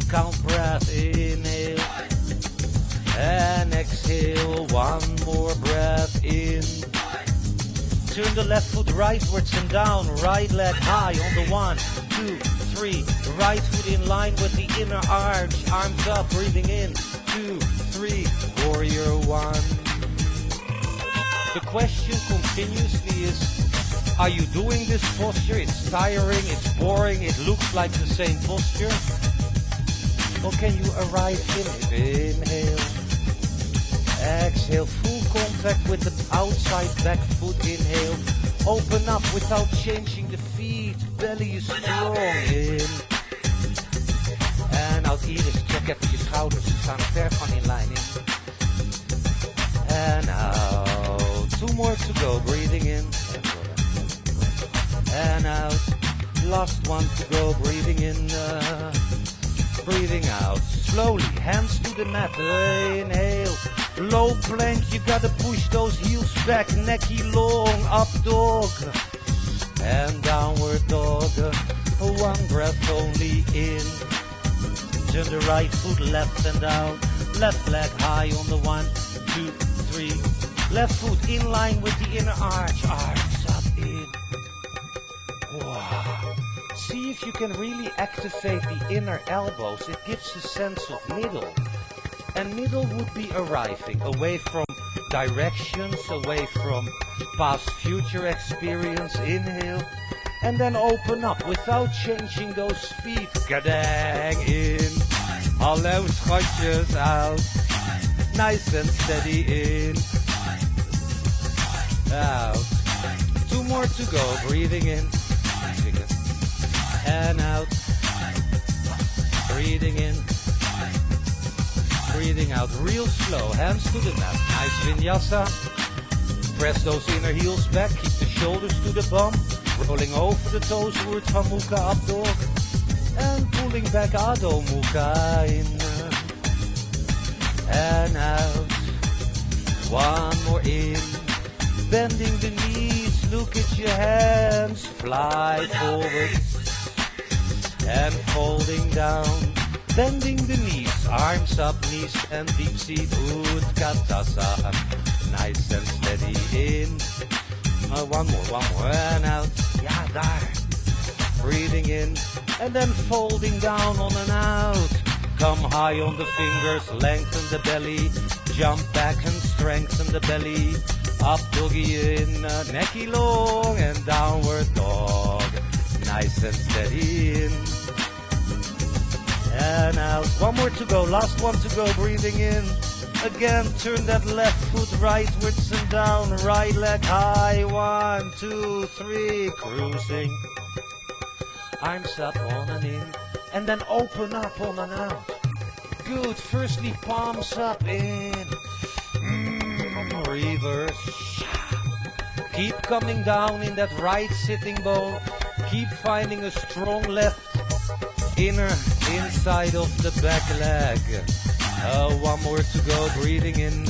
Count breath, inhale. And exhale, one more breath in. Turn the left foot rightwards and down. Right leg high on the 1, 2, 3. Right foot in line with the inner arch. Arms up, breathing in. 2, 3. Warrior 1. The question continuously is, are you doing this posture? It's tiring, it's boring, it looks like the same posture. Or can you arrive in it? Inhale. Exhale, full contact with the outside back foot. Inhale. Open up without changing the feet. Belly is strong. In. En out. Iris, check even je schouders. Ze staan ver van in lijn. In. En out. 2 more to go. Breathing in. And out. Last one to go. Breathing in. Breathing out. Slowly. Hands to the mat. Inhale. Low plank. You gotta push those heels back. Necky long. Up dog. And downward dog. 1 breath only in. Turn the right foot left and down. Left leg high on the 1, 2, 3. Left foot in line with the inner arch. Arms up in. Wow. See if you can really activate the inner elbows. It gives a sense of middle. And middle would be arriving away from directions, away from past future experience. Inhale. And then open up without changing those feet. Kadang in. Hallo schatjes out. Nice and steady in. Out. 2 more to go. Breathing in. And out. Breathing in. Breathing out real slow. Hands to the mat. Nice vinyasa. Press those inner heels back. Keep the shoulders to the bum. Rolling over the toes, Urt van Mukha, up dog. And pulling back Adho Mukha in. And out. 1 more in. Bending the knees, look at your hands. Fly forward. And folding down. Bending the knees, arms up, knees and deep seat. Utkatasana. Nice and steady in. 1 more, and out. Ja, daar. Breathing in, and then folding down on and out. Come high on the fingers, lengthen the belly. Jump back and strengthen the belly. Up doggy in, necky long, and downward dog. Nice and steady in. And out. 1 more to go, last one to go, breathing in. Again, turn that left foot rightwards and down. Right leg high. 1, 2, 3. Cruising. Arms up, on and in. And then open up, on and out. Good. Firstly, palms up, in. Reverse. Keep coming down in that right sitting bone. Keep finding a strong left inner inside of the back leg. 1 more to go, breathing in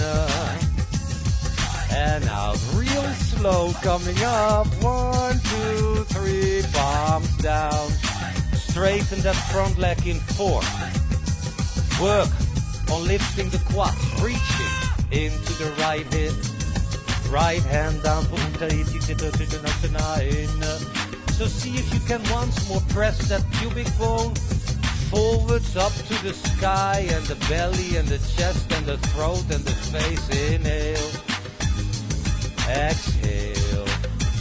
and out. Real slow, coming up. 1, 2, 3, palms down. Straighten that front leg in 4. Work on lifting the quads, reaching into the right hip. Right hand down. So see if you can once more press that pubic bone forwards up to the sky, and the belly and the chest and the throat and the face. Inhale. Exhale.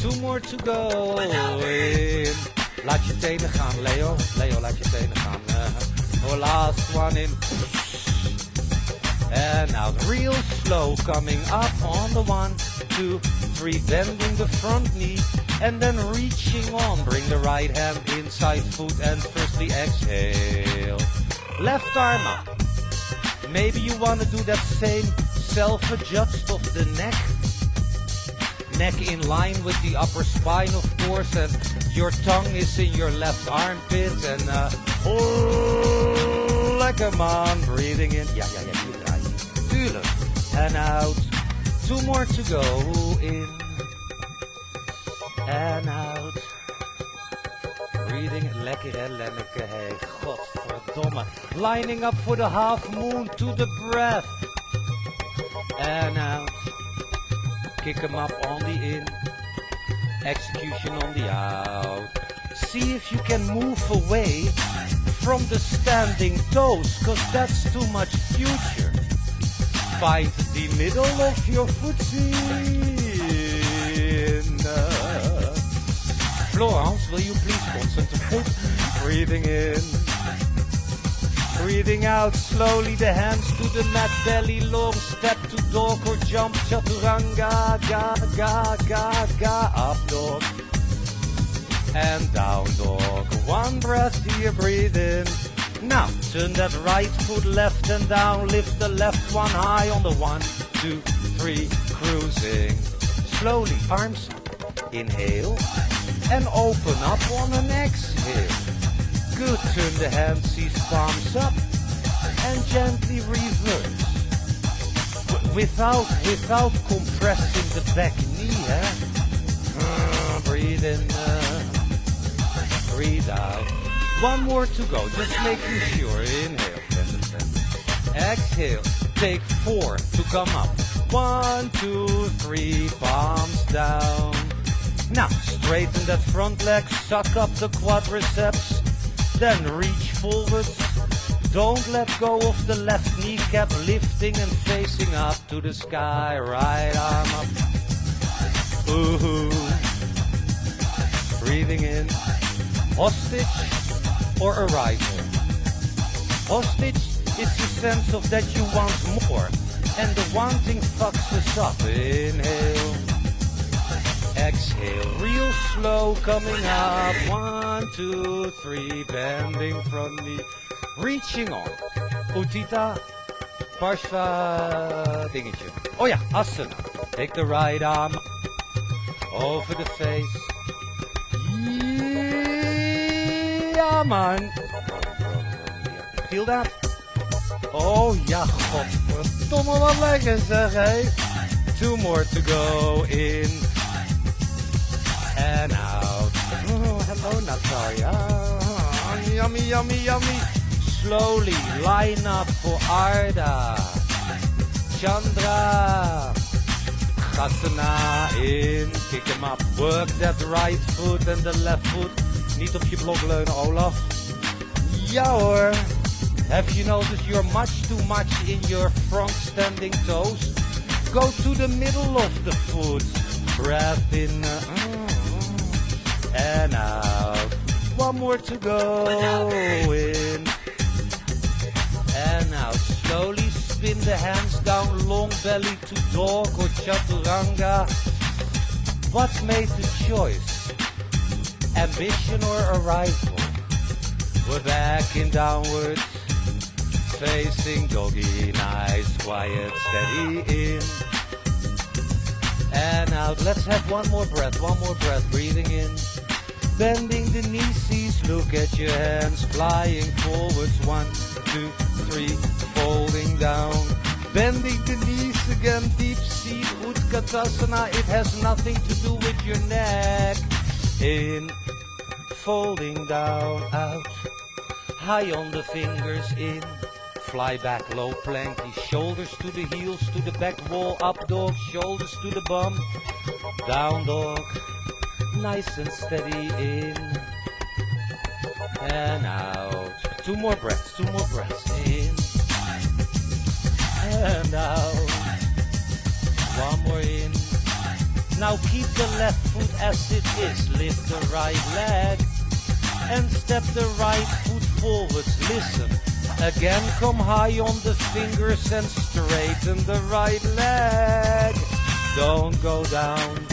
2 more to go. In. Laat je tenen gaan, Leo. Leo, laat je tenen gaan. Last one in. And out. Real slow. Coming up on the 1, 2, 3. Bending the front knee. And then reaching on, bring the right hand inside foot and firstly exhale. Left arm up. Maybe you want to do that same self-adjust of the neck. Neck in line with the upper spine, of course, and your tongue is in your left armpit. And lekker man, breathing in. Ja, die draai je. Tuurlijk. And out. 2 more to go. In. And out. Breathing. Lekker hè, Lenneke. Hey, godverdomme. Lining up for the half moon to the breath. And out. Kick them up on the in. Execution on the out. See if you can move away from the standing toes, because that's too much future. Find the middle of your footsie. in. Florence, will you please concentrate? Breathing in. Breathing out slowly, the hands to the mat, belly long, step to dog or jump, chaturanga, ga, ga, ga, ga, up dog, and down dog. One breath here, breathe in. Now, turn that right foot left and down, lift the left one high on the 1, 2, 3, cruising. Slowly, arms up, inhale, and open up on an exhale. Good, turn the hands, sees palms up, and gently reverse. Without compressing the back knee, breathe in, breathe out. One more to go, just making sure. Inhale, 10. Exhale, take 4 to come up. 1, 2, 3, palms down. Now, straighten that front leg, suck up the quadriceps. Then reach forwards, don't let go of the left kneecap, lifting and facing up to the sky, right arm up. Ooh. Breathing in, hostage or arrival. Hostage is the sense of that you want more, and the wanting fucks us up. Inhale. Exhale, real slow, coming up. 1, 2, 3, bending front knee, reaching on. Uttita, Parshva, dingetje. Oh ja, asana. Take the right arm over the face. Ja man. Feel that? Oh ja, godverdomme wat lekker zeg hé. 2 more to go, in. And out. Oh, hello, Natalia. Oh, yummy, yummy, yummy. Slowly line up for Arda. Chandra. Khasana in. Kick him up. Work that right foot and the left foot. Niet op je blok leunen, Olaf. Ja hoor. Have you noticed you're much too much in your front standing toes? Go to the middle of the foot. Breath in. And out. 1 more to go, in. And out. Slowly spin the hands down, long belly to dog or chaturanga. What made the choice? Ambition or arrival? We're back in downwards, facing doggy, nice, quiet, steady in. And out. Let's have one more breath, breathing in. Bending the knees, look at your hands, flying forwards, 1, 2, 3, folding down. Bending the knees again, deep seat, Utkatasana, it has nothing to do with your neck. In, folding down, out, high on the fingers, in. Fly back, low planky, shoulders to the heels, to the back wall, up dog, shoulders to the bum, down dog. Nice and steady, in and out. 2 more breaths, in and out. 1 more in. Now keep the left foot as it is. Lift the right leg and step the right foot forwards. Listen, again come high on the fingers and straighten the right leg. Don't go down.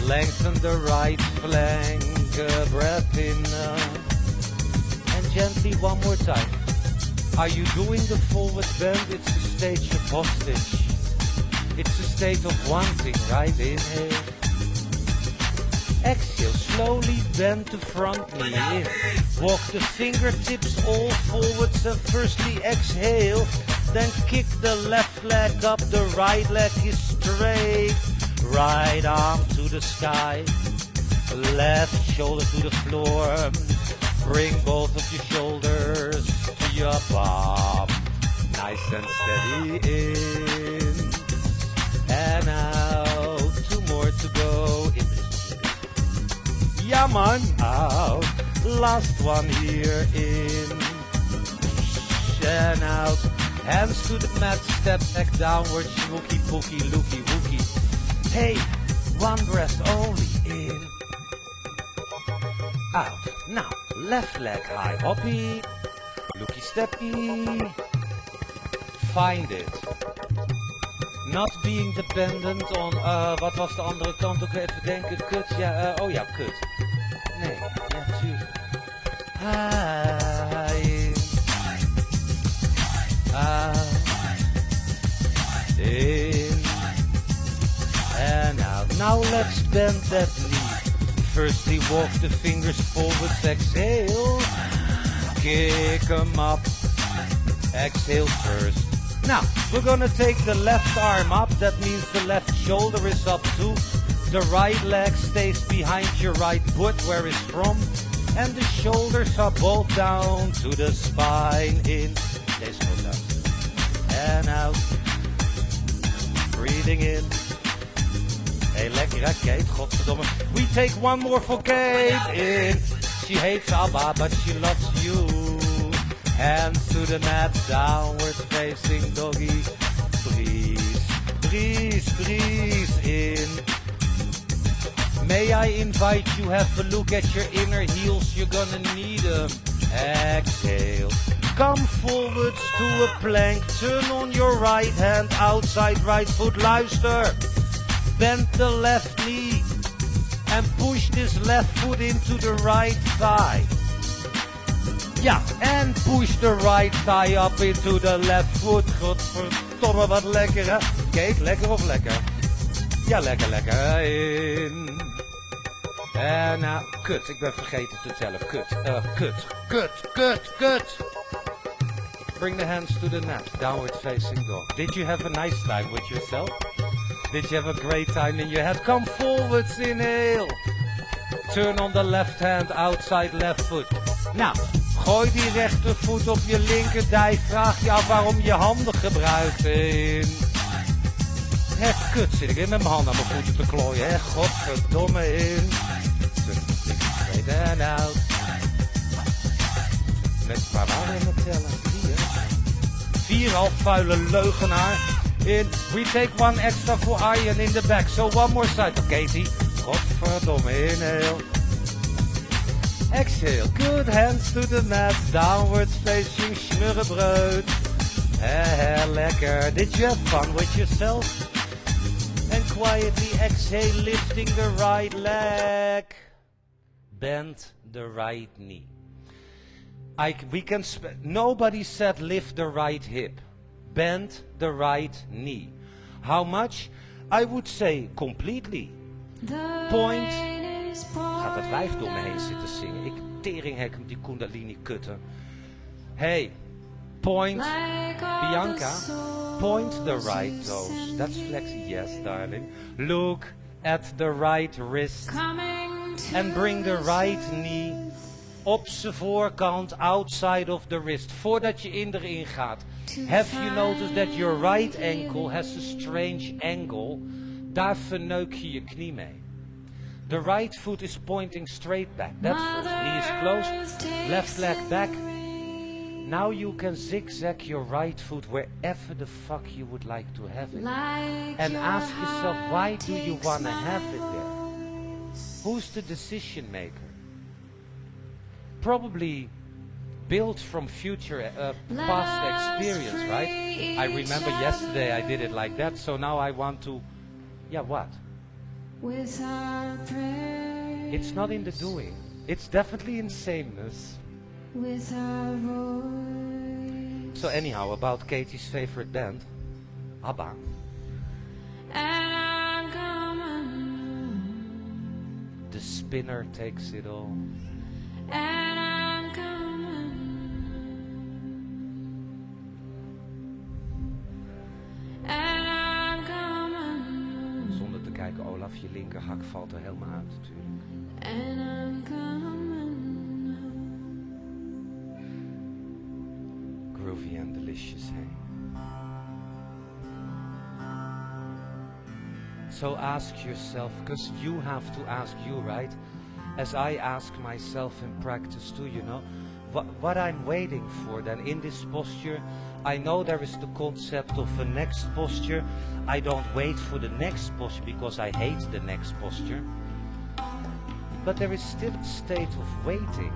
Lengthen the right flank, breath in, and gently 1 more time. Are you doing the forward bend? It's a stage of hostage. It's a state of wanting, right? Inhale. Exhale, slowly bend the front knee in. Walk the fingertips all forwards and firstly exhale. Then kick the left leg up, the right leg is straight. Right arm to the sky, left shoulder to the floor. Bring both of your shoulders to your bum. Nice and steady, in and out. 2 more to go. In. Yeah man, out. Last one here, in and out. Hands to the mat, step back downwards. Wookie, pookie, lookie, wookie. Hey, One breath only. In. Out. Now, left leg high. Hoppy. Looky steppy. Find it. Not being dependent on, wat was de andere kant ook even denken, kut, ja, oh ja, kut. Nee, ja, tuurlijk. In. Out. In. And out. Now let's bend that knee. Firstly walk the fingers forwards, exhale. Kick 'em up. Exhale first. Now, we're gonna take the left arm up. That means the left shoulder is up too. The right leg stays behind your right foot where it's from. And the shoulders are both down to the spine. In. Deze goed uit. And out. Breathing in. Hey, lekker hè, Kate, godverdomme. We take one more for Kate. In. She hates ABBA, but she loves you. Hands to the mat, downward facing doggy. Breathe, breathe, breathe in. May I invite you, have a look at your inner heels, you're gonna need them. Exhale. Come forwards to a plank, turn on your right hand, outside right foot, luister. Bend the left knee and push this left foot into the right thigh. Ja, and push the right thigh up into the left foot. Godverdomme, wat lekker hè. Kijk, lekker of lekker? Ja, lekker, lekker. In. En nou, kut, ik ben vergeten te tellen. Kut. Bring the hands to the mat, downward facing dog. Did you have a nice time with yourself? Did you have a great time in your head? Come forwards, inhale. Turn on the left hand, outside left foot. Nou, gooi die rechtervoet op je linkerdij. Vraag je af waarom je handen gebruikt. In. Hé, kut, zit ik in met mijn handen aan mijn voeten te klooien. Hé, godverdomme in. Straight and out. Waar waren we met tellen? 4 half vuile leugenaar. In. We take one extra for Arjen in the back. So one more side. Katie. Godverdomme, inhale. Exhale. Good, hands to the mat. Downward facing smurrebreud. Lekker. Did you have fun with yourself? And quietly exhale, lifting the right leg. Bend the right knee. Nobody said lift the right hip. Bend the right knee. How much? I would say completely. Point. Gaat het wijf door me heen zitten zingen. Ik teringhek hem die kundalini kutten. Hey, point. Bianca, point the right toes. That's flexi, yes darling. Look at the right wrist. And bring the right knee op zijn voorkant, outside of the wrist. Voordat je erin gaat. Have you noticed that your right ankle has a strange angle? Daar verneuk je je knie mee. The right foot is pointing straight back. That's first. Knee is closed. Left leg back. Now you can zigzag your right foot wherever the fuck you would like to have it. And ask yourself, why do you want to have it there? Who's the decision maker? Probably built from past experience, right? I remember yesterday I did it like that, so now I want to, what? It's not in the doing. It's definitely in sameness. So anyhow, about Katie's favorite band, ABBA. The spinner takes it all. Zonder te kijken, Olaf, je linkerhak valt er helemaal uit natuurlijk. Groovy and delicious, hey? So ask yourself, because you have to ask you, right? As I ask myself in practice too, what I'm waiting for then in this posture, I know there is the concept of a next posture. I don't wait for the next posture because I hate the next posture. But there is still a state of waiting.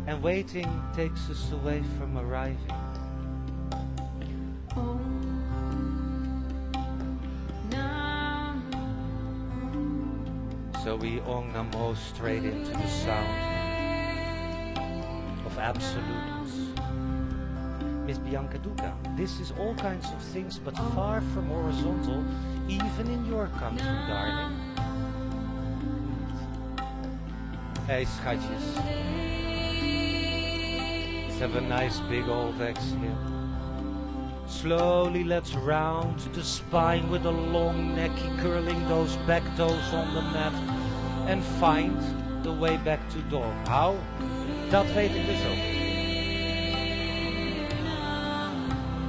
And waiting takes us away from arriving. So we Om Namo straight into the sound of absolutes. Miss Bianca Duca, this is all kinds of things, but far from horizontal, even in your country, darling. Hey, schatjes. Let's have a nice big old exhale. Slowly let's round the spine with a long necky, curling those back toes on the mat. And find the way back to dog. How? Dat weet ik dus ook.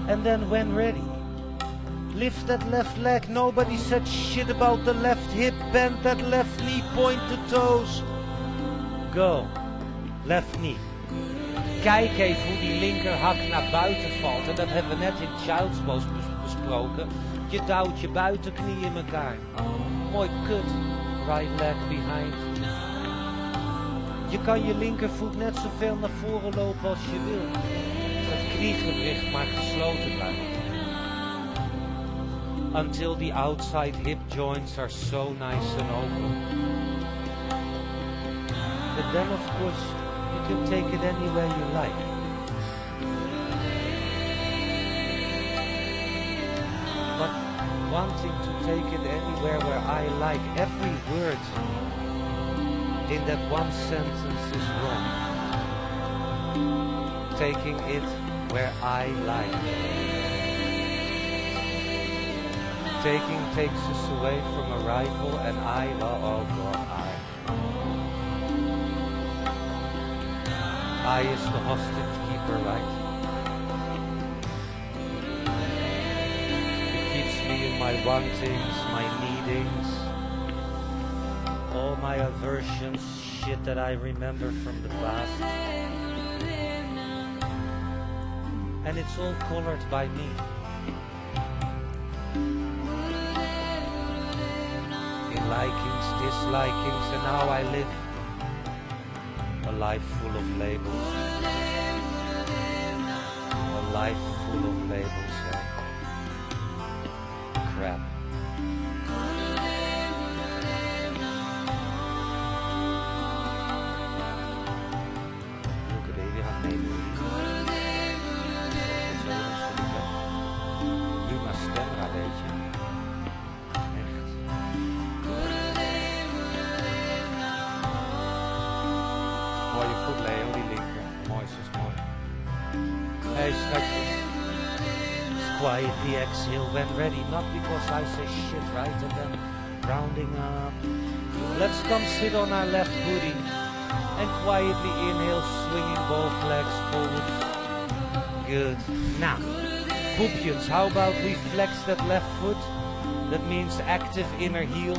And then when ready, lift that left leg. Nobody said shit about the left hip. Bend that left knee, point the toes. Go. Left knee. Kijk even hoe die linkerhak naar buiten valt. En dat hebben we net in Child's Pose besproken. Je duwt je buitenknie in elkaar. Mooi kut. Right leg behind. Je kan je linkervoet net zoveel naar voren lopen als je wil. Dat kniegewricht maar gesloten blijft. Until the outside hip joints are so nice and open. But then of course you can take it anywhere you like. But wanting to take it anywhere where I like, every word in that one sentence is wrong. Taking it where I like. Taking takes us away from arrival and I, well, oh God, I is the hostage keeper, right? It keeps me in my wantings, my needings, all my aversions, shit that I remember from the past. And it's all colored by me. In likings, dislikings, and now I live a life full of labels. A life full of labels, eh? Crap. Look at it, you have made Luma Stemra, weet je. Echt. Mooie voet, Leo, die linker. Mooi, zus, mooi. Hey, schatjes. Quietly exhale when ready, not because I say shit, right? And then rounding up. Let's come sit on our left booty and quietly inhale, swinging both legs forward. Good. Now, poepjens, how about we flex that left foot? That means active inner heel.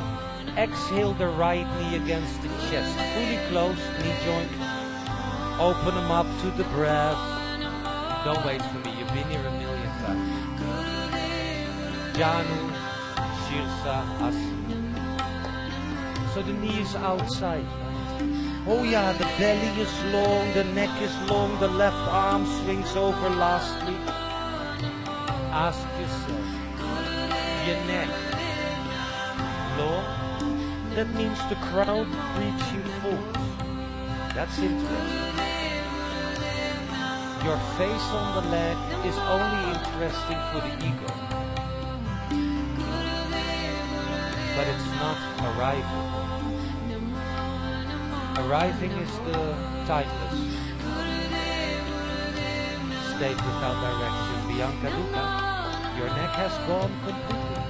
Exhale the right knee against the chest. Fully closed, knee joint. Open them up to the breath. Don't wait for me, you've been here a million times. Janu, Shirsa, Asana. So the knee is outside. Oh yeah, the belly is long, the neck is long, the left arm swings over lastly. Ask yourself, your neck long? That means the crown reaching forward. That's interesting. Your face on the leg is only interesting for the ego. But it's not arriving. Arriving is the timeless state without direction. Bianca Luca, your neck has gone completely.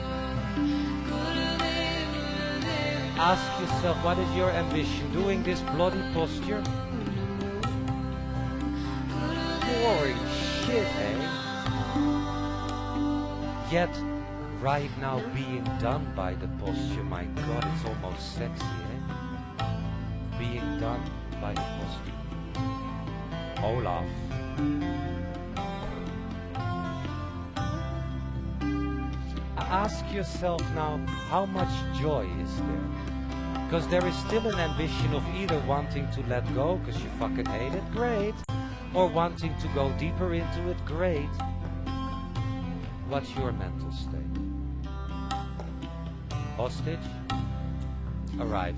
Ask yourself, what is your ambition? Doing this bloody posture? Boring shit, eh? Yet, right now being done by the posture, my God, it's almost sexy, eh? Being done by the posture. Olaf. Ask yourself now, how much joy is there? Because there is still an ambition of either wanting to let go because you fucking hate it, great, or wanting to go deeper into it, great. What's your mental state? Hostage? Arrive.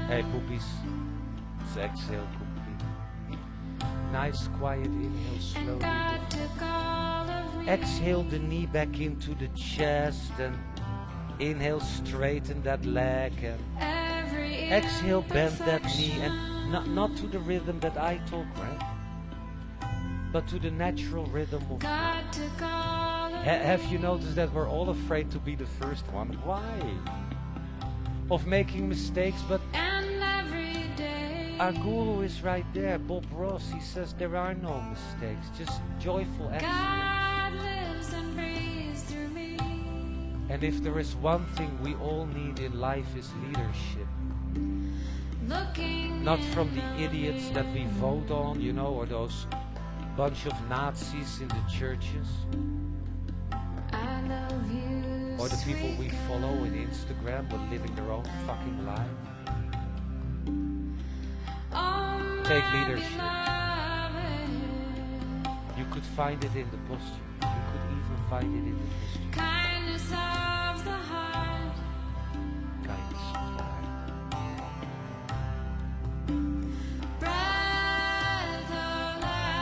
Hey poopies, let's exhale complete. Nice quiet inhale, slowly. Exhale the knee back into the chest and inhale, straighten that leg and exhale, bend that knee, and not to the rhythm that I talk, right? But to the natural rhythm of have you noticed that we're all afraid to be the first one? Why? Of making mistakes, but our guru is right there, Bob Ross. He says there are no mistakes, just joyful accidents. And if there is one thing we all need in life is leadership. Not from the idiots that we vote on, you know, or those bunch of Nazis in the churches. Or the people we follow on Instagram but living their own fucking life. Take leadership. You could find it in the posture. You could even find it in the history. Kindness of the heart. Kindness of the heart. Breath of life.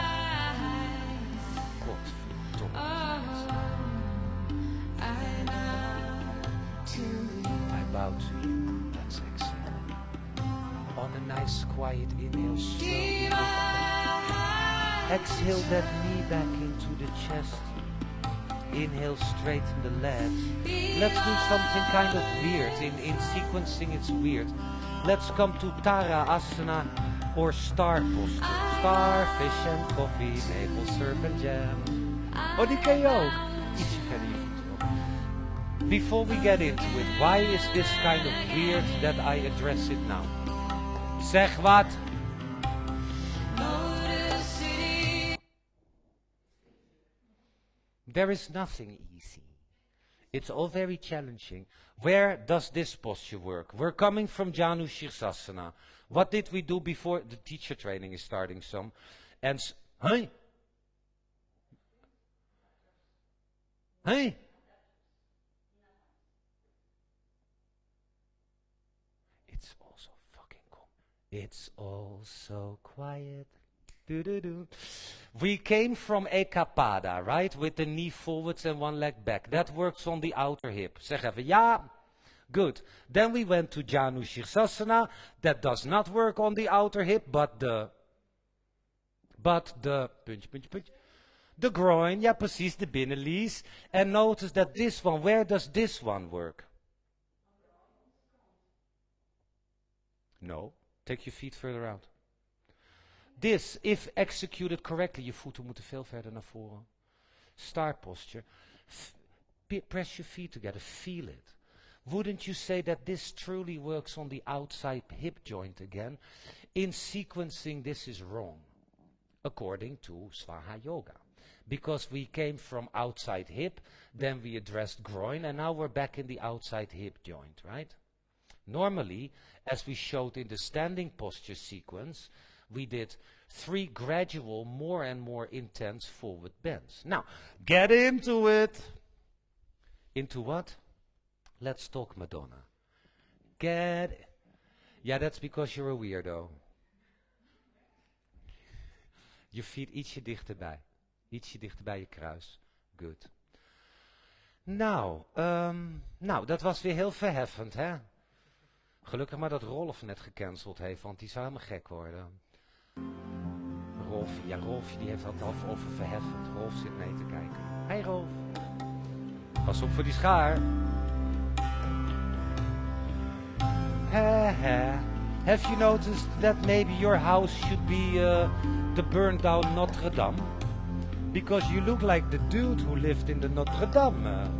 I bow to you. Let's exhale. On a nice quiet inhale, slowly. Exhale that knee back into the chest. Inhale, straighten the legs. Let's do something kind of weird. In sequencing, it's weird. Let's come to Tara Asana or Star Posture. Starfish and coffee, maple syrup and jam. Oh, die ken je ook. Ietsje verder je voeten op. Before we get into it, why is this kind of weird that I address it now? Zeg wat. There is nothing easy. It's all very challenging. Where does this posture work? We're coming from Janu Shirsasana. What did we do before? The teacher training is starting some. And hey? Hey? It's also fucking cool. It's all so quiet. Do-do-do. We came from Ekapada, right? With the knee forwards and one leg back. That works on the outer hip. Zeg even, ja. Good. Then we went to Janu Shirsasana. That does not work on the outer hip, but the the groin, ja precies, de binnenlies. And notice that this one, where does this one work? No. Take your feet further out. This, if executed correctly, je voeten moeten veel verder naar voren. Star posture. Press your feet together, feel it. Wouldn't you say that this truly works on the outside hip joint again? In sequencing, this is wrong, according to Svaha Yoga. Because we came from outside hip, then we addressed groin, and now we're back in the outside hip joint, right? Normally, as we showed in the standing posture sequence, we did 3 gradual, more and more intense forward bends. Now, get into it. Into what? Let's talk Madonna. Yeah, that's because you're a weirdo. Je feet ietsje dichterbij. Ietsje dichter bij je kruis. Good. Nou, dat was weer heel verheffend, hè? Gelukkig maar dat Rolf net gecanceld heeft, want die zou helemaal gek worden. Rolfje die heeft het al over verheffend. Rolf zit mee te kijken. Hey Rolf. Pas op voor die schaar. Have you noticed that maybe your house should be the burned down Notre Dame? Because you look like the dude who lived in the Notre Dame.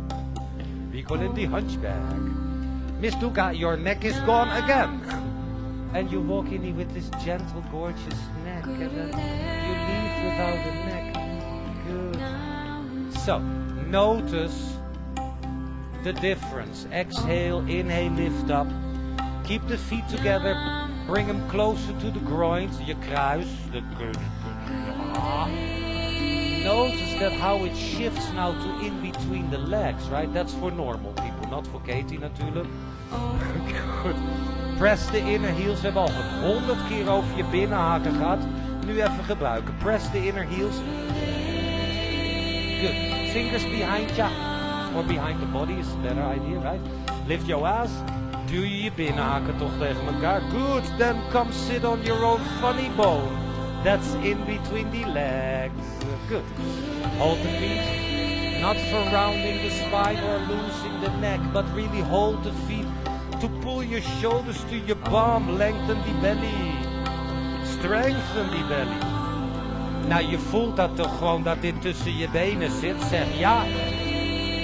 We call him the hunchback. Miss Duca, your neck is gone again. And you walk in with this gentle, gorgeous neck, and then you leave without a neck. Good. So, notice the difference. Exhale, inhale, lift up. Keep the feet together, bring them closer to the groins, je kruis. Notice that how it shifts now to in between the legs, right? That's for normal people, not for Katie natuurlijk. Good. Press the inner heels. We hebben al 100 keer over je binnenhaken gehad. Nu even gebruiken. Press the inner heels. Good. Fingers behind ya. Or behind the body is a better idea, right? Lift your ass. Duw je je binnenhaken toch tegen elkaar. Good. Then come sit on your own funny bone. That's in between the legs. Good. Hold the feet. Not surrounding the spine or losing the neck, but really hold the feet to pull your shoulders to your bum. Lengthen the belly. Strengthen the belly. Nou, je voelt dat toch gewoon dat dit tussen je benen zit. Zeg ja.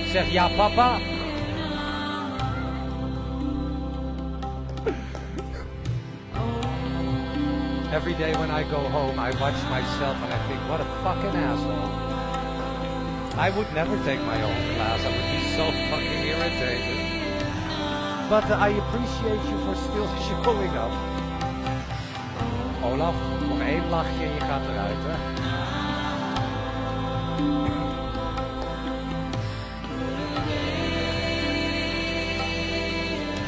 Zeg ja, papa. Every day when I go home, I watch myself and I think, what a fucking asshole. I would never take my own class. I would be so fucking irritated. But I appreciate you for still showing up. Olaf, nog 1 lachje en je gaat eruit, hè?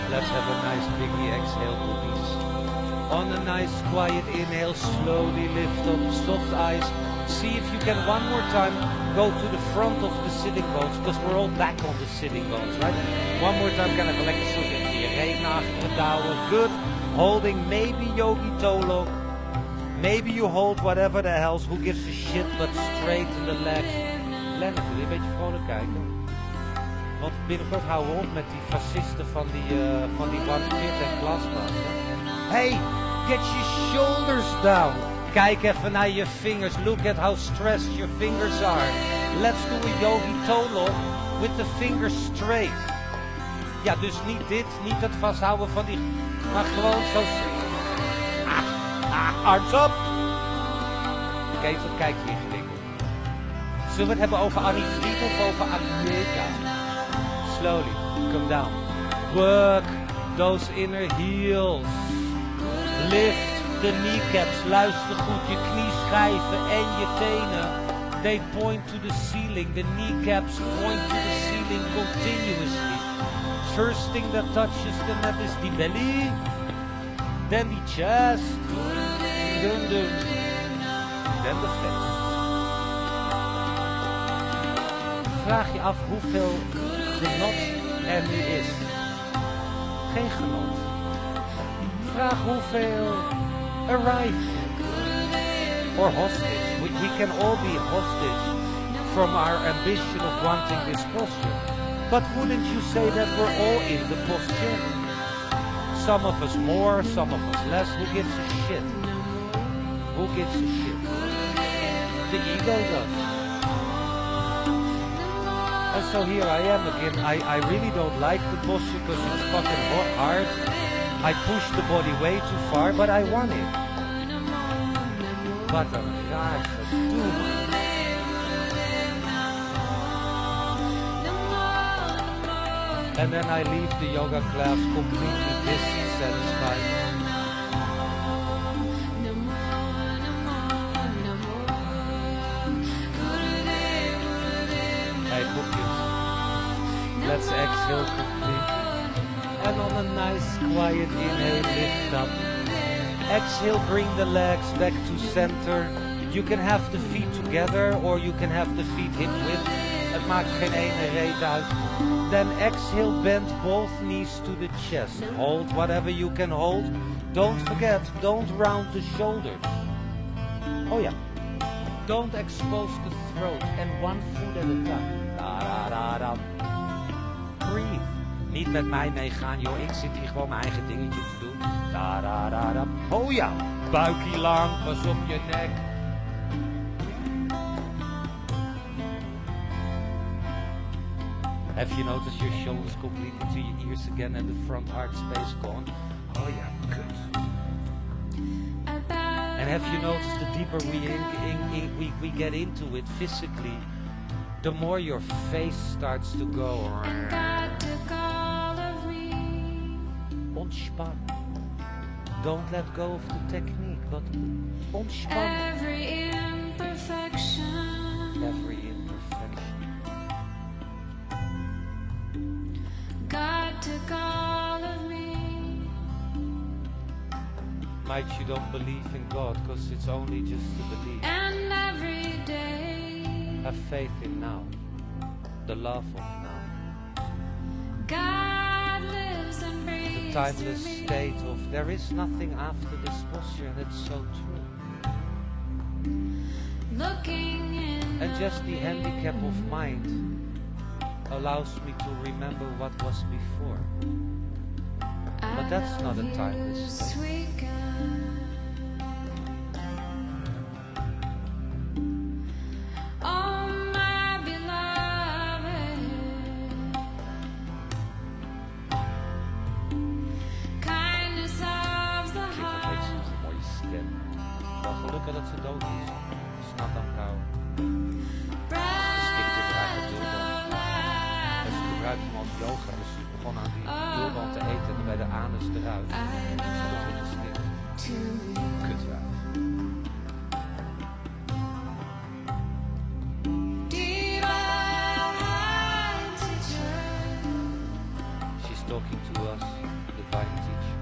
Let's have a nice biggie exhale, boobies. On a nice quiet inhale, slowly lift up, soft eyes. See if you can one more time go to the front of the sitting bones, because we're all back on the sitting bones, right? One more time, kind of lekker zo in je reet naar achteren douwen. Good. Holding maybe yogi tolo. Maybe you hold whatever the hell, who gives a shit, but straighten the legs. Lennart, wil je een beetje vrolijk kijken? Want binnenkort houden we op met die fascisten van die One Pit en Glasbas. Hey, get your shoulders down. Kijk even naar je vingers. Look at how stressed your fingers are. Let's do a yogi tolo with the fingers straight. Ja, dus niet dit, niet het vasthouden van die, maar gewoon zo. Arms up. Kijk, wat kijk je ingewikkeld. Zullen we het hebben over Annie Fried of over Amerika? Slowly, come down. Work those inner heels. Lift the kneecaps. Luister goed, je knieschijven en je tenen. They point to the ceiling. The kneecaps point to the ceiling continuously. First thing that touches the mat is the belly. Then the chest. Then the face. Vraag je af hoeveel genot er nu is. Geen genot. Vraag hoeveel arrival or hostage. We can all be hostage from our ambition of wanting this posture. But wouldn't you say that we're all in the posture? Some of us more, some of us less. Who gives a shit? Who gives a shit? The ego does. And so here I am again. I really don't like the posture because it's fucking hard. I push the body way too far, but I want it. But gosh, that's too much. And then I leave the yoga class completely dissatisfied. Hey, boekjes. Let's exhale completely. And on a nice quiet inhale, lift up. Exhale, bring the legs back to center. You can have the feet together or you can have the feet hip width. Het maakt geen ene reet uit. Then exhale, bend both knees to the chest. Hold whatever you can hold. Don't forget, don't round the shoulders. Oh yeah. Don't expose the throat and one foot at a time. Da, da, da, da. Breathe. Niet met mij meegaan, joh. Ik zit hier gewoon mijn eigen dingetje te doen. Da, da, da, da. Oh ja. Buikie lang, pas op je nek. Have you noticed your shoulders completely to your ears again and the front heart space gone? Oh yeah, good. And have you noticed the deeper we get into it physically, the more your face starts to go. Ontspan. Don't let go of the technique, but ontspan. Every imperfection. Every imperfection. God took all of me. Might you don't believe in God, because it's only just to believe. And every day. Have faith in now. The love of now. God lives and breathes. The timeless state of there is nothing after this posture, and it's so true. Looking in And just the handicap of mind allows me to remember what was before. But that's not a timeless state. Oh, my beloved, kindness of the Klinkt een heart. beetje als een mooie stem. Wel gelukkig dat ze dood is. Snap aan kou. Stikt in haar dulband. En ze gebruikt hem als yoga. Dus ze begon aan die dulband te eten en bij de anus eruit. Ze begon te stikken. Kutwijf. She's talking to us, divine teacher.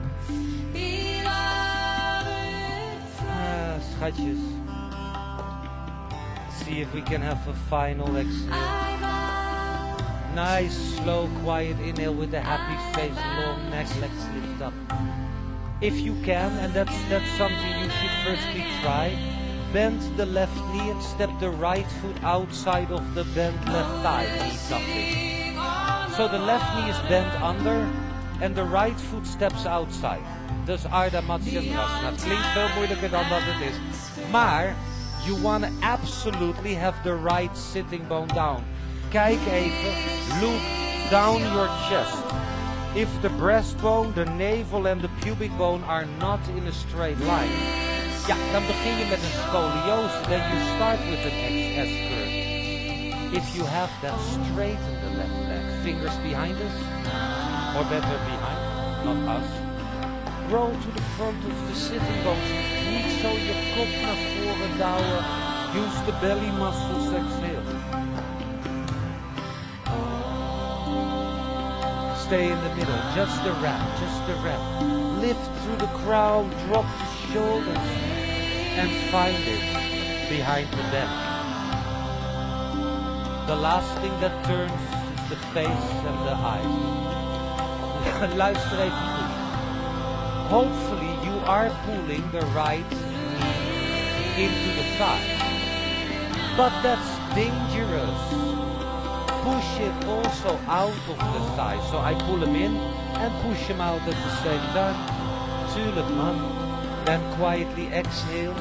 Schatjes. See if we can have a final exhale. Nice, slow, quiet inhale with a happy face, long neck, legs lift up. If you can, and that's something you should firstly try, bend the left knee and step the right foot outside of the bent left thigh. Knee something. So the left knee is bent under and the right foot steps outside. Dus Ardha Matsyendrasana. Het klinkt veel moeilijker dan dat het is. Maar you want to absolutely have the right sitting bone down. Kijk even, look down your chest. If the breastbone, the navel and the pubic bone are not in a straight line. Ja, dan begin je met een scoliose. Then you start with an S-curve. If you have that, straighten the left leg. Fingers behind us, or better behind, not us. Roll to the front of the sitting bones. Niet zo je kop naar voren douwen. Use the belly muscles, exhale. Stay in the middle, just the wrap, just the wrap. Lift through the crown, drop the shoulders, and find it behind the neck. The last thing that turns is the face and the eyes. Luister even goed. Hopefully you are pulling the right knee into the thigh. But that's dangerous. Push it also out of the thigh. So I pull him in and push him out at the same time. Tuurlijk man. Then quietly exhale.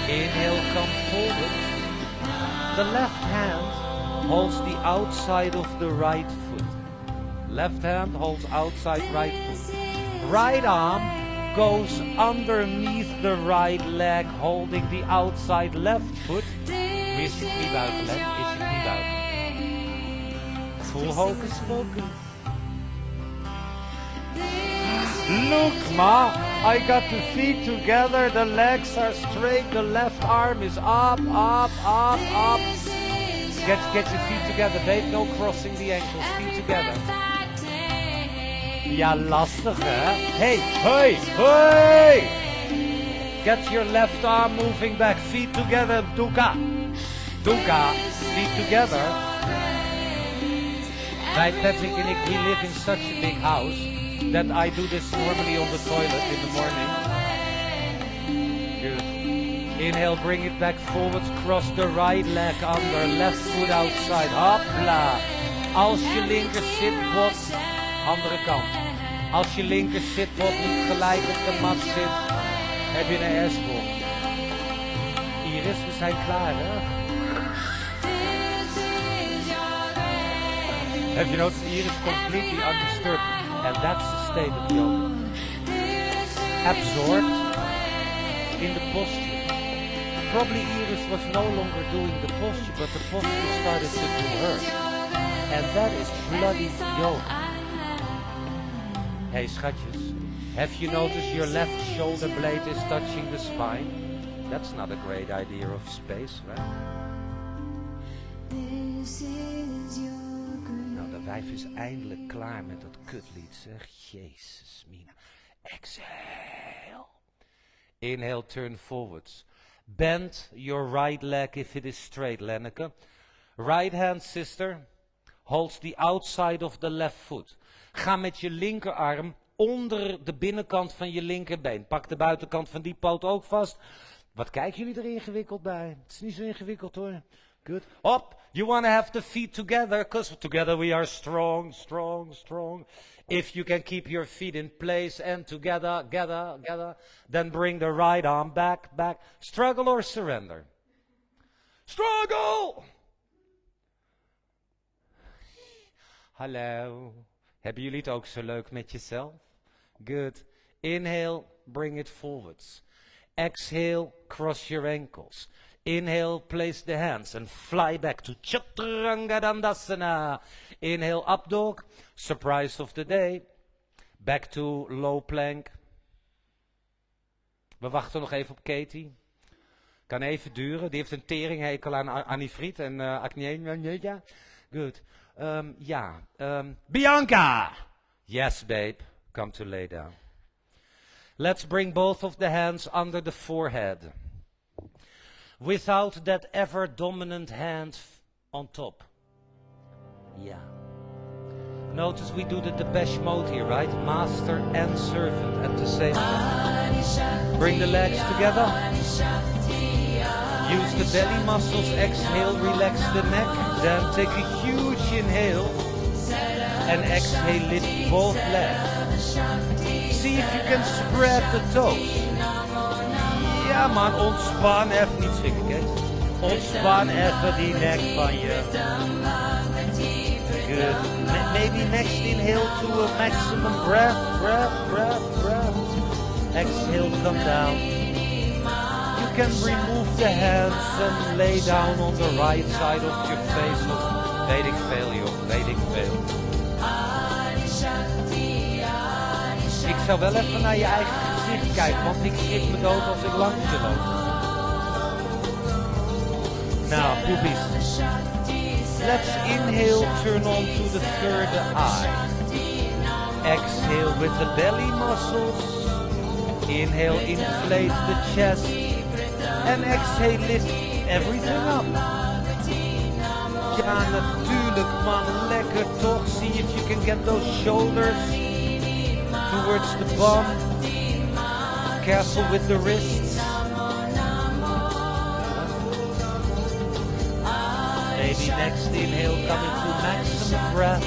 Inhale, come forward. The left hand holds the outside of the right foot. Left hand holds outside right foot. Right arm goes underneath the right leg, holding the outside left foot. Hoe is je knie buigen, Len? Is je knie buigen? Full hocus pocus. Look, Ma, I got the feet together, the legs are straight, the left arm is up, up, up, up. Get your feet together, babe, no crossing the ankles, feet together. Ja, lastig, hè? Hey, hey, hey! Get your left arm moving back, feet together, duka. Duka, feet together. Wij, Patrick and ik, we live in such a big house that I do this normally on the toilet in the morning. Good. Inhale, bring it back forwards, cross the right leg under, left foot outside. Hopla. Als je linker zitbot, andere kant. Als je linker zitbot niet gelijk op de mat zit, heb je een S-bot. Iris, we zijn klaar, hè? Have you noticed Iris completely undisturbed? And that's the state of yoga. Absorbed, in the posture. Probably Iris was no longer doing the posture, but the posture started to do her. And that is bloody yoga. Hey schatjes, have you noticed your left shoulder blade is touching the spine? That's not a great idea of space, right? Nou, dat wijf is eindelijk klaar met dat kutlied, zeg. Jezus, Mina. Exhale. Inhale, turn forwards. Bend your right leg if it is straight, Lenneke. Right hand, sister, holds the outside of the left foot. Ga met je linkerarm onder de binnenkant van je linkerbeen. Pak de buitenkant van die poot ook vast. Wat kijken jullie er ingewikkeld bij? Het is niet zo ingewikkeld hoor. Good. Up. You want to have the feet together, because together we are strong, strong, strong. If you can keep your feet in place and together, then bring the right arm back. Struggle or surrender? Struggle! Hallo. Hebben jullie het ook zo leuk met jezelf? Good. Inhale, bring it forwards. Exhale, cross your ankles. Inhale, place the hands and fly back to Chaturanga Dandasana. Inhale, up dog. Surprise of the day. Back to low plank. We wachten nog even op Katie. Kan even duren. Die heeft een teringhekel aan Anifriet en acne. Good. Bianca! Yes, babe. Come to lay down. Let's bring both of the hands under the forehead. Without that ever dominant hand on top. Yeah. Notice we do the Depeche Mode here, right? Master and servant at the same time. Bring the legs together. Use the belly muscles. Exhale, relax the neck. Then take a huge inhale. And exhale, lift both legs. See if you can spread the toes. Ja man, ontspan even, niet schrikken, kijk. Ontspan even die nek van je. Good. Maybe next inhale to a maximum breath. Exhale, come down. You can remove the hands and lay down on the right side of your face. Of weet ik veel, joh, weet ik veel. Ik zou wel even naar je eigen gezicht kijken, want ik schrik me dood als ik langs je loop. Nou, poepies. Let's inhale, turn on to the third eye. Exhale with the belly muscles. Inhale, inflate the chest. And exhale, lift everything up. Ja, natuurlijk man, lekker toch. See if you can get those shoulders towards the bum. Careful with the wrists. Maybe next inhale coming to maximum breath.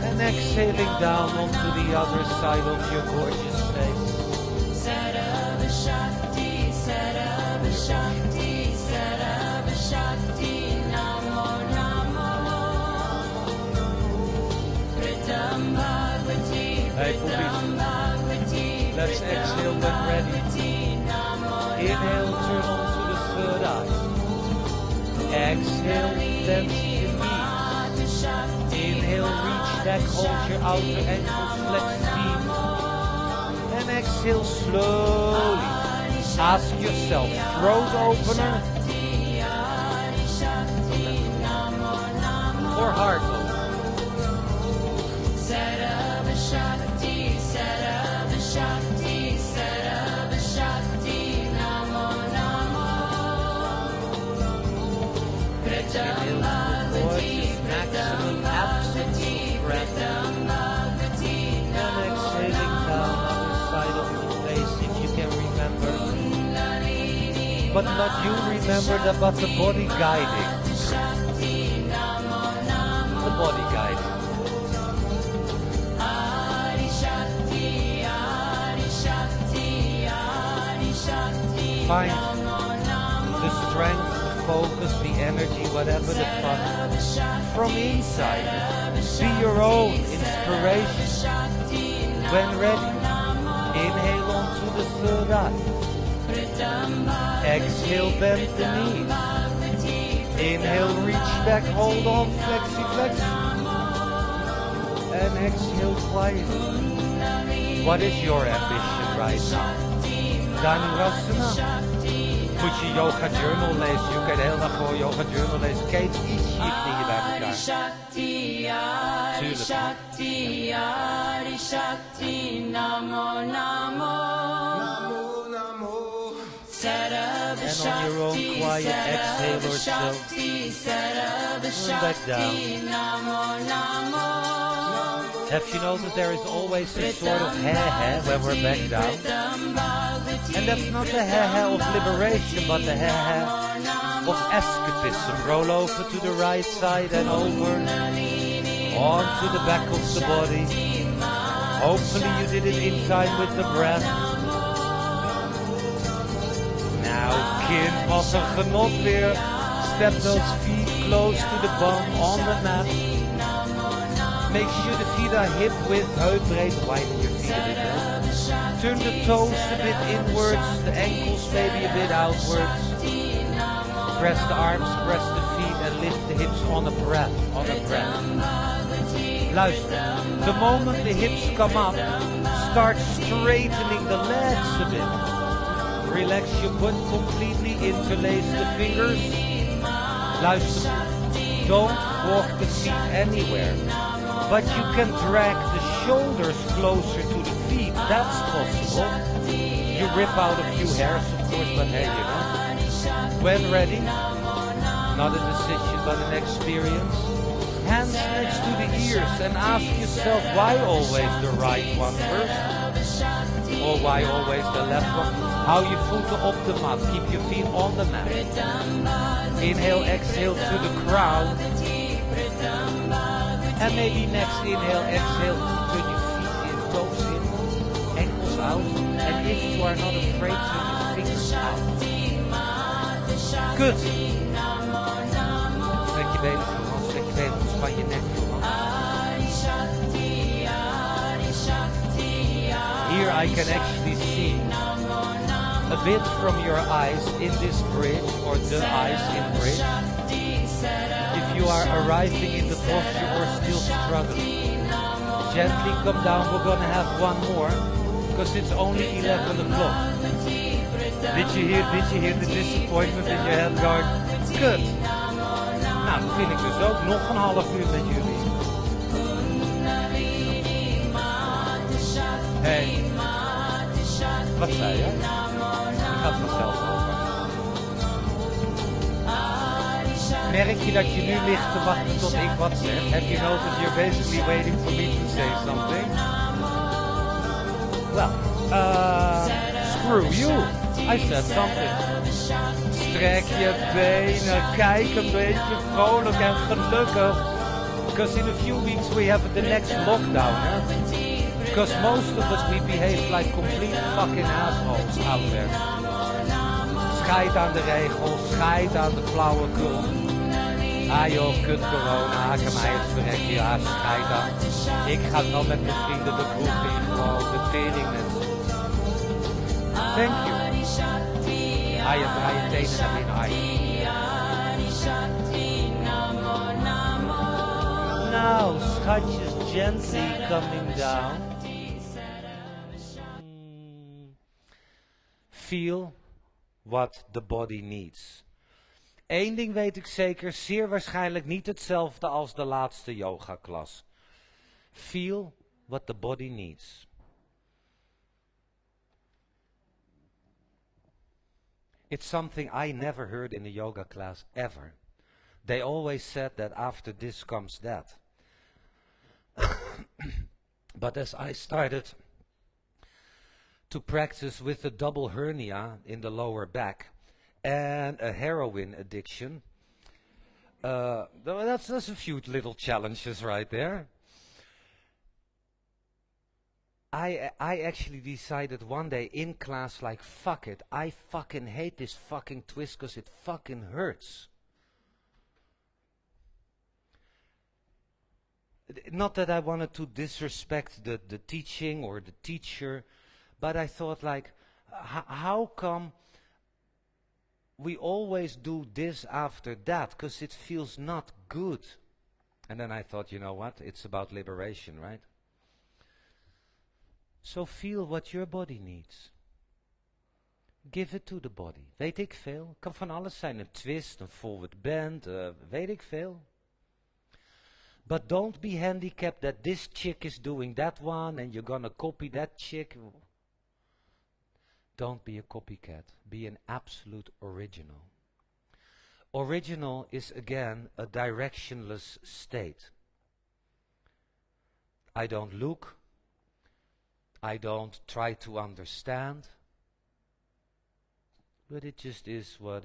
And exhaling down onto the other side of your gorgeous face. Hey, police. Let's exhale when ready. Inhale, turn on to the third eye. Exhale, bend your knees. Inhale, reach back, hold your outer ankles, flex deep. And exhale slowly. Ask yourself, throat opener or heart opener? Gorgeous, maximum absolute breath. And exhaling down other side of the face if you can remember. But not you remember, but the body guiding. The body guiding. Find the strength, the focus, the energy, whatever the fun, from inside. Be your own inspiration. When ready, Inhale onto the third eye. Exhale, bend the knees. Inhale, reach back, hold on, flexi, flex. And exhale, quiet. What is your ambition right now? Dhanurasana? Moet je yoga journal lezen. Je kan de hele dag gewoon yoga journal lezen. Kijk, iets je knieën bij elkaar. Tuurlijk. And on your own quiet exhale or so, turn back down. Have you noticed there is always a sort of he-he when we're back down? And that's not the he-he of liberation, but the he-he of escapism. Roll over to the right side and over, onto the back of the body. Hopefully you did it in time with the breath. Nou, kind, wat een genot weer. Step those feet close to the bum on the mat. Make sure the feet are hip width, heupbreed. Widen your feet a bit. Turn the toes a bit inwards, the ankles maybe a bit outwards. Press the arms, press the feet, and lift the hips on a breath, Luister, the moment the hips come up, start straightening the legs a bit. Relax your butt completely, interlace the fingers. Luister, don't walk the feet anywhere. But you can drag the shoulders closer to the feet, that's possible. You rip out a few hairs, of course, but hey, you know. When ready, not a decision but an experience. Hands next to the ears and ask yourself why always the right one first? Or why always the left one? Hou je voeten op de mat, keep your feet on the mat. Inhale, exhale to the crown. And maybe next inhale, exhale, turn your feet in, toes in, ankles out. And if you are not afraid, turn your fingers out. Good. Trek je benen voor ons, trek je benen, ontspan je nek voor ons. Here I can actually see a bit from your eyes in this bridge, or the eyes in bridge. If you are arriving in the posture or still struggling, gently come down. We're gonna have one more, because it's only 11 o'clock. Did you hear the disappointment in your head going? Good. Nou, dat vind ik dus ook. Nog een half uur met jullie. Hey, wat zei je? Je gaat vanzelf over. Merk je dat je nu ligt te wachten tot ik wat zeg? Have you noticed you're basically waiting for me to say something? Well, screw you. I said something. Strek je benen, kijk een beetje vrolijk en gelukkig. Because in a few weeks we have the next lockdown, huh? Because most of us, we behave like complete fucking assholes out there. Scheid aan de regels, scheid aan de flauwekul. Ah joh, kut corona, haken mij het verrek, ja, scheid aan. Ik ga wel met mijn vrienden de kroeg in, gewoon de tering mensen. Thank you. Draai je tenen naar binnen, Now, schatjes, gently coming down. Feel what the body needs. Eén ding weet ik zeker, zeer waarschijnlijk niet hetzelfde als de laatste yogaklas. Feel what the body needs. It's something I never heard in a yoga class ever. They always said that after this comes that. But as I started to practice with a double hernia in the lower back and a heroin addiction, that's a few little challenges right there. I actually decided one day in class, like, fuck it, I fucking hate this fucking twist because it fucking hurts. Not that I wanted to disrespect the teaching or the teacher, But I thought like, how come we always do this after that? Because it feels not good. And then I thought, you know what? It's about liberation, right? So feel what your body needs. Give it to the body. Weet ik veel. Kan van alles zijn. Een twist, een forward bend, weet ik veel. But don't be handicapped that this chick is doing that one and you're gonna copy that chick. Don't be a copycat. Be an absolute original. Original is again a directionless state. I don't look. I don't try to understand. But it just is what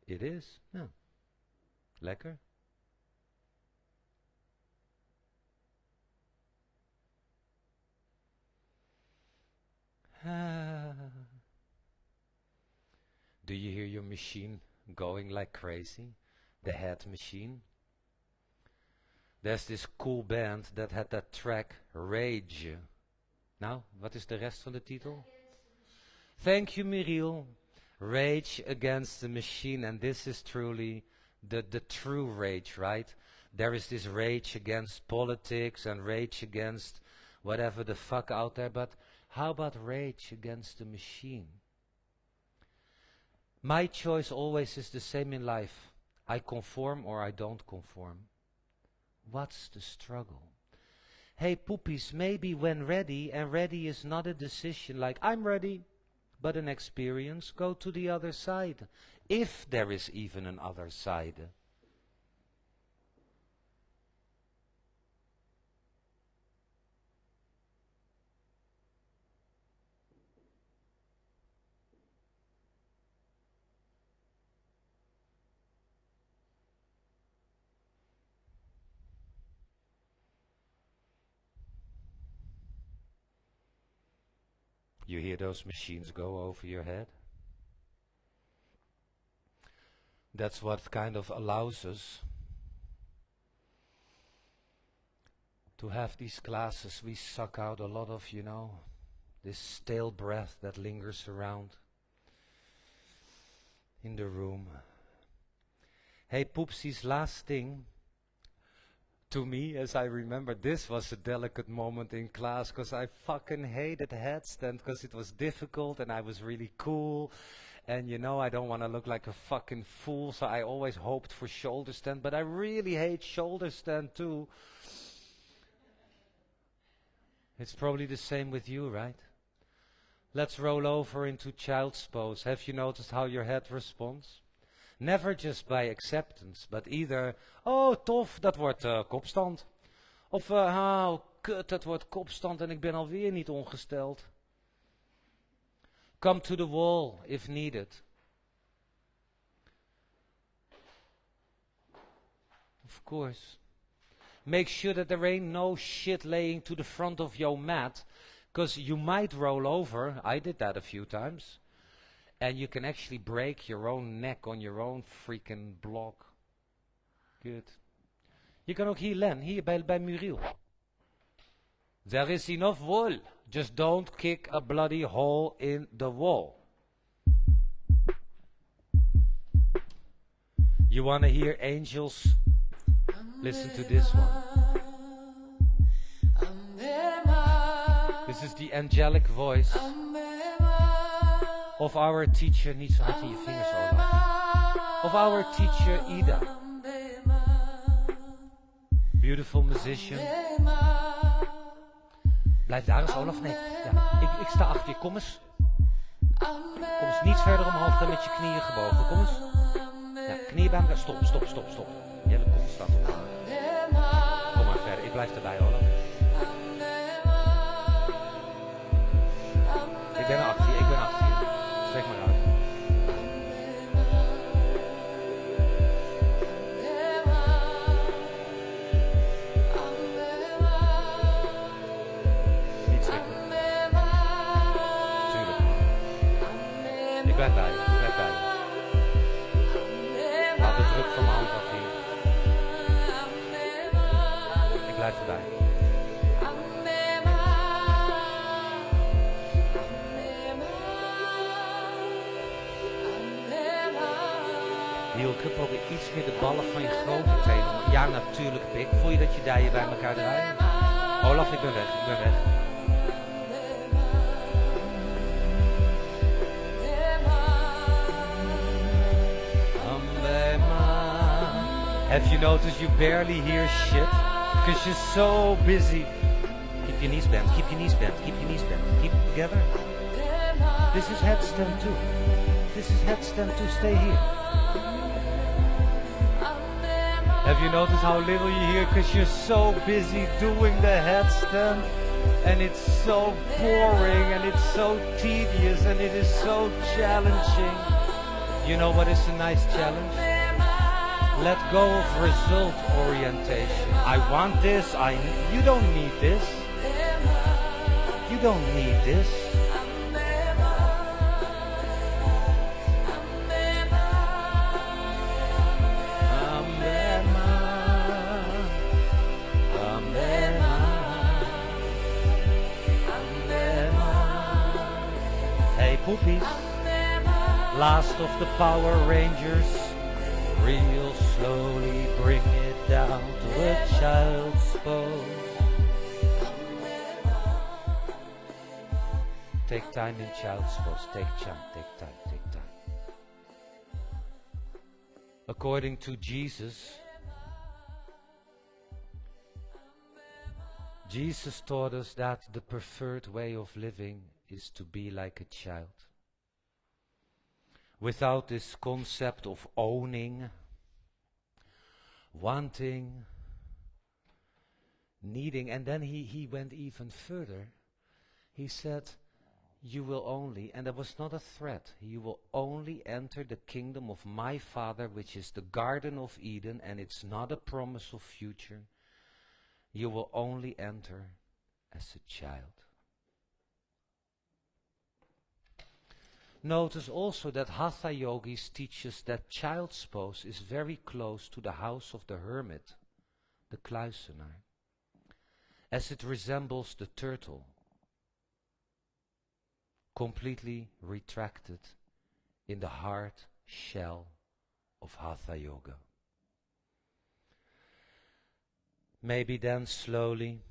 it is. Ja. Lekker. Do you hear your machine going like crazy? The head machine? There's this cool band that had that track Rage. Nou, wat is de rest van de titel? Thank you, Miriel. Rage Against the Machine, and this is truly the true rage, right? There is this rage against politics and rage against whatever the fuck out there, but how about rage against the machine? My choice always is the same in life. I conform or I don't conform. What's the struggle? Hey poopies, maybe when ready, and ready is not a decision like I'm ready, but an experience, go to the other side. If there is even an other side. You hear those machines go over your head? That's what kind of allows us to have these classes. We suck out a lot of, this stale breath that lingers around in the room. Hey, Poopsies, last thing. To me, as I remember, this was a delicate moment in class because I fucking hated headstand because it was difficult and I was really cool. And I don't want to look like a fucking fool, so I always hoped for shoulder stand, but I really hate shoulder stand too. It's probably the same with you, right? Let's roll over into child's pose. Have you noticed how your head responds? Never just by acceptance, but either, oh tof, dat wordt kopstand. Of, oh kut, dat wordt kopstand en ik ben alweer niet ongesteld. Come to the wall if needed. Of course. Make sure that there ain't no shit laying to the front of your mat, because you might roll over. I did that a few times. And you can actually break your own neck on your own freaking block. Good. Je kan ook hier Len, hier bij Muriel. There is enough wall. Just don't kick a bloody hole in the wall. You want to hear angels? Listen to this one. This is the angelic voice of our teacher, niet zo hard in je vingers, Olaf. Of our teacher, Ida. Beautiful musician. Blijf daar eens, Olaf. Nee, ja. Ik sta achter je. Kom eens. Kom eens niet verder omhoog dan met je knieën gebogen. Kom eens. Ja, knieën bij elkaar. Stop. Jelle, kom, staat op. Kom maar verder. Ik blijf erbij, Olaf. Ik ben achter je. Strek maar uit. Niet schrikken. Tuurlijk. Ik blijf bij je. Haal de druk van mijn hand af hier. Ik blijf erbij. Hielke, probeer iets meer de ballen van je grote tenen. Ja, natuurlijk, Pik. Voel je dat je dijen bij elkaar draaien? Olaf, ik ben weg, ik ben weg. Have you noticed you barely hear shit? Because you're so busy. Keep your knees bent, keep your knees bent, keep your knees bent. Keep it together. This is headstand too. This is headstand too. Stay here. Have you noticed how little you hear? Because you're so busy doing the headstand. And it's so boring and it's so tedious and it is so challenging. You know what is a nice challenge? Let go of result orientation. I want this, you don't need this. You don't need this. Hey poopies, last of the Power Rangers. Real slowly bring it down to a child's pose. Take time in child's pose. Take time, take time, take time. According to Jesus, Jesus taught us that the preferred way of living is to be like a child. Without this concept of owning, wanting, needing. And then he went even further. He said, you will only, and that was not a threat, you will only enter the kingdom of my Father, which is the Garden of Eden, and it's not a promise of future. You will only enter as a child. Notice also that Hatha Yogis teach us that child's pose is very close to the house of the hermit, the kluizenaar, as it resembles the turtle, completely retracted in the hard shell of Hatha Yoga. Maybe then slowly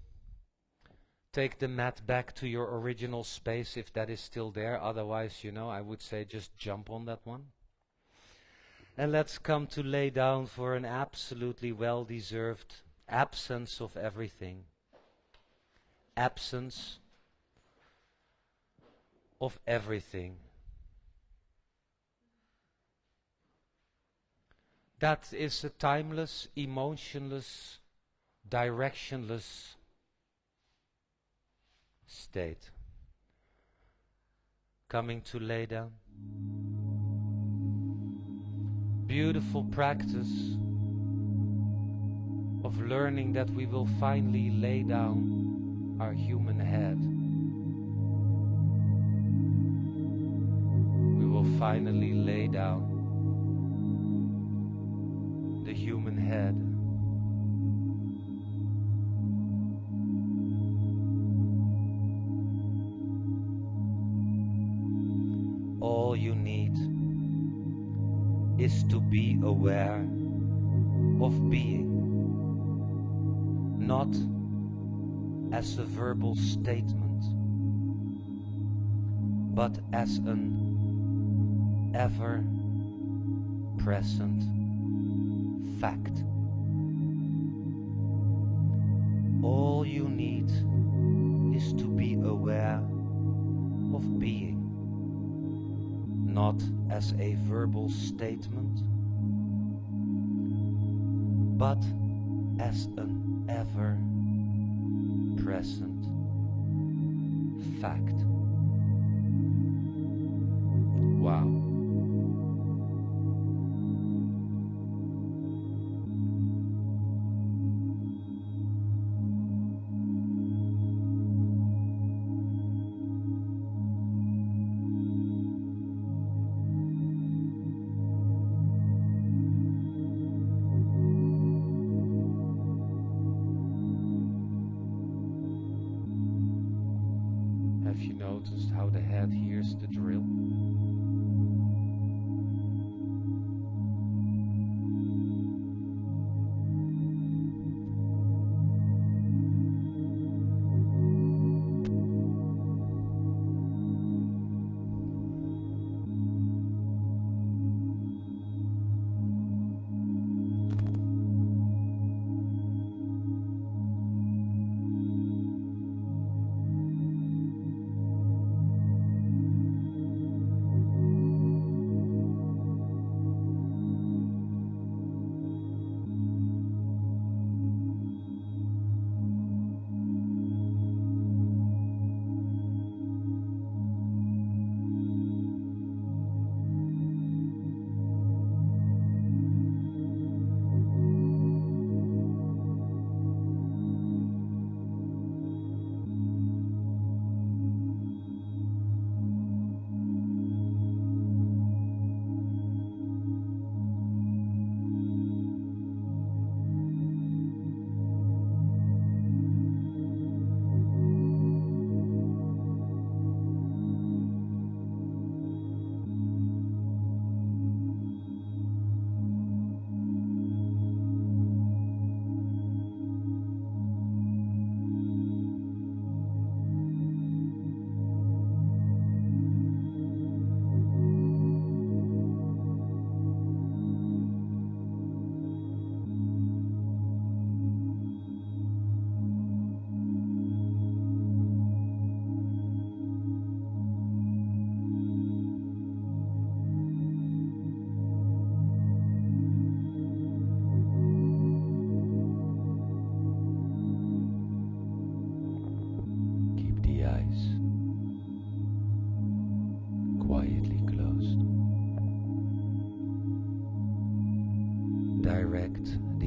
take the mat back to your original space if that is still there. Otherwise, I would say just jump on that one. And let's come to lay down for an absolutely well-deserved absence of everything. Absence of everything. That is a timeless, emotionless, directionless state. Coming to lay down. Beautiful practice of learning that we will finally lay down our human head. We will finally lay down the human head. All you need is to be aware of being, not as a verbal statement, but as an ever-present fact. All you need is to be aware of being, not as a verbal statement, but as an ever-present fact. Wow. Have you noticed how the head hears the drill?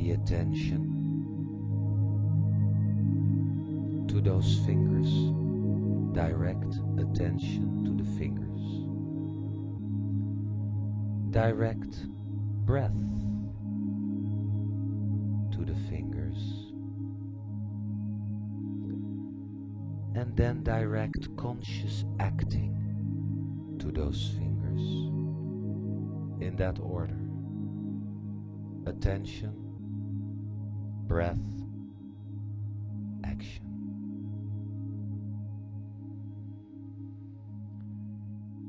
the attention to those fingers. Direct attention to the fingers. Direct breath to the fingers. And then direct conscious acting to those fingers. In that order. Attention, breath, action.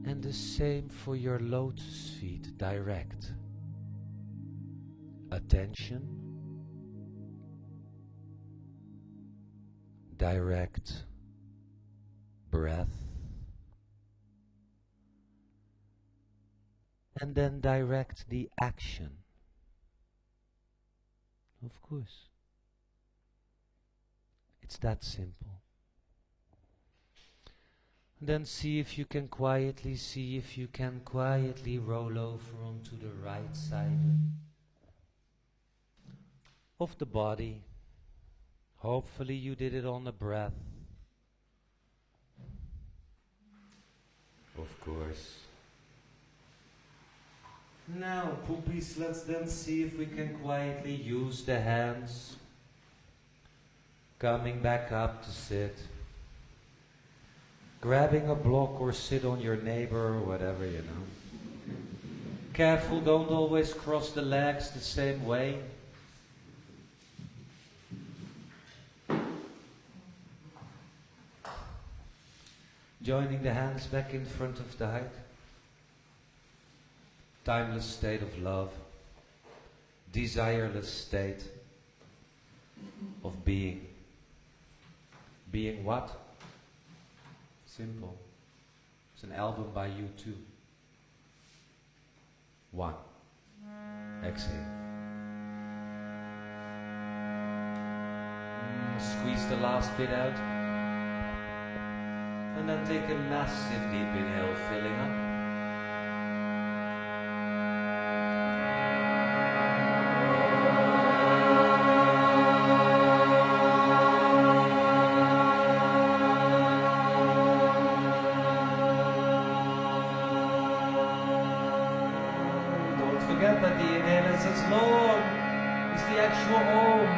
And the same for your lotus feet. Direct attention, direct breath, and then direct the action. Of course. It's that simple. Then see if you can quietly roll over onto the right side of the body. Hopefully you did it on the breath. Of course. Now, poopies, let's then see if we can quietly use the hands. Coming back up to sit. Grabbing a block or sit on your neighbor or whatever, you know. Careful, don't always cross the legs the same way. Joining the hands back in front of the heart. Timeless state of love. Desireless state of being. Being what? Simple. It's an album by U2. 1. Exhale. Squeeze the last bit out. And then take a massive deep inhale, filling up. Forget that the inhale is as long as the actual Om.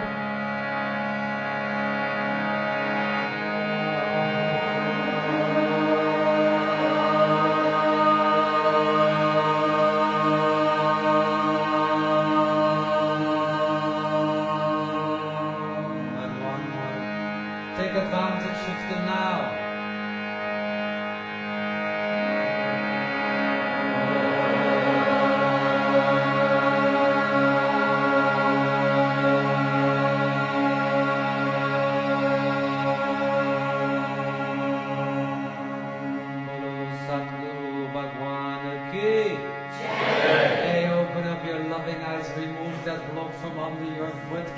And one more. Take advantage of the now.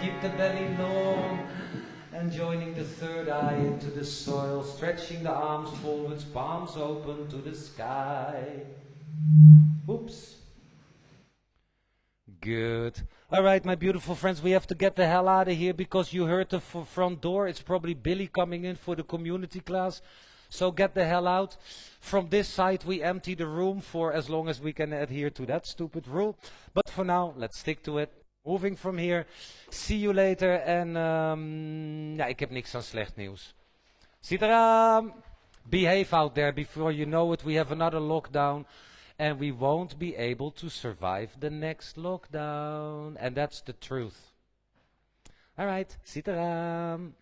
Keep the belly long and joining the third eye into the soil, stretching the arms forwards, palms open to the sky. Oops. Good. All right, my beautiful friends, we have to get the hell out of here because you heard the front door. It's probably Billy coming in for the community class. So get the hell out. From this side, we empty the room for as long as we can adhere to that stupid rule. But for now, let's stick to it. Moving from here. See you later. En ja, ik heb niks aan slecht nieuws. Ziet eraan. Behave out there. Before you know it, we have another lockdown. And we won't be able to survive the next lockdown. And that's the truth. Alright, ziet eraan.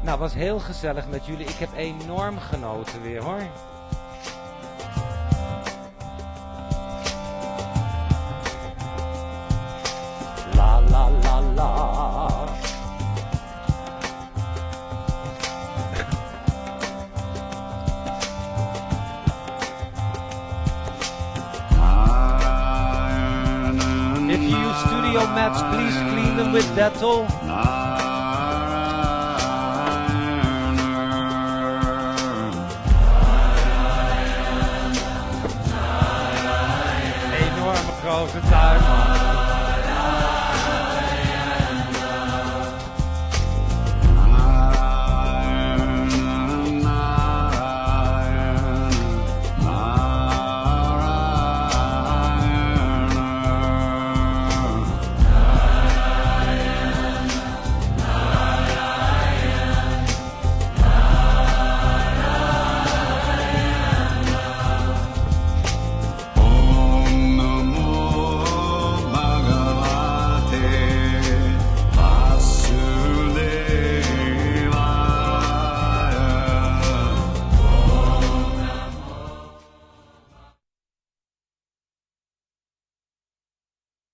Nou, was heel gezellig met jullie. Ik heb enorm genoten weer, hoor. La la la la. If you use studio mats, please clean them with Dettol. Enorme grote tuin.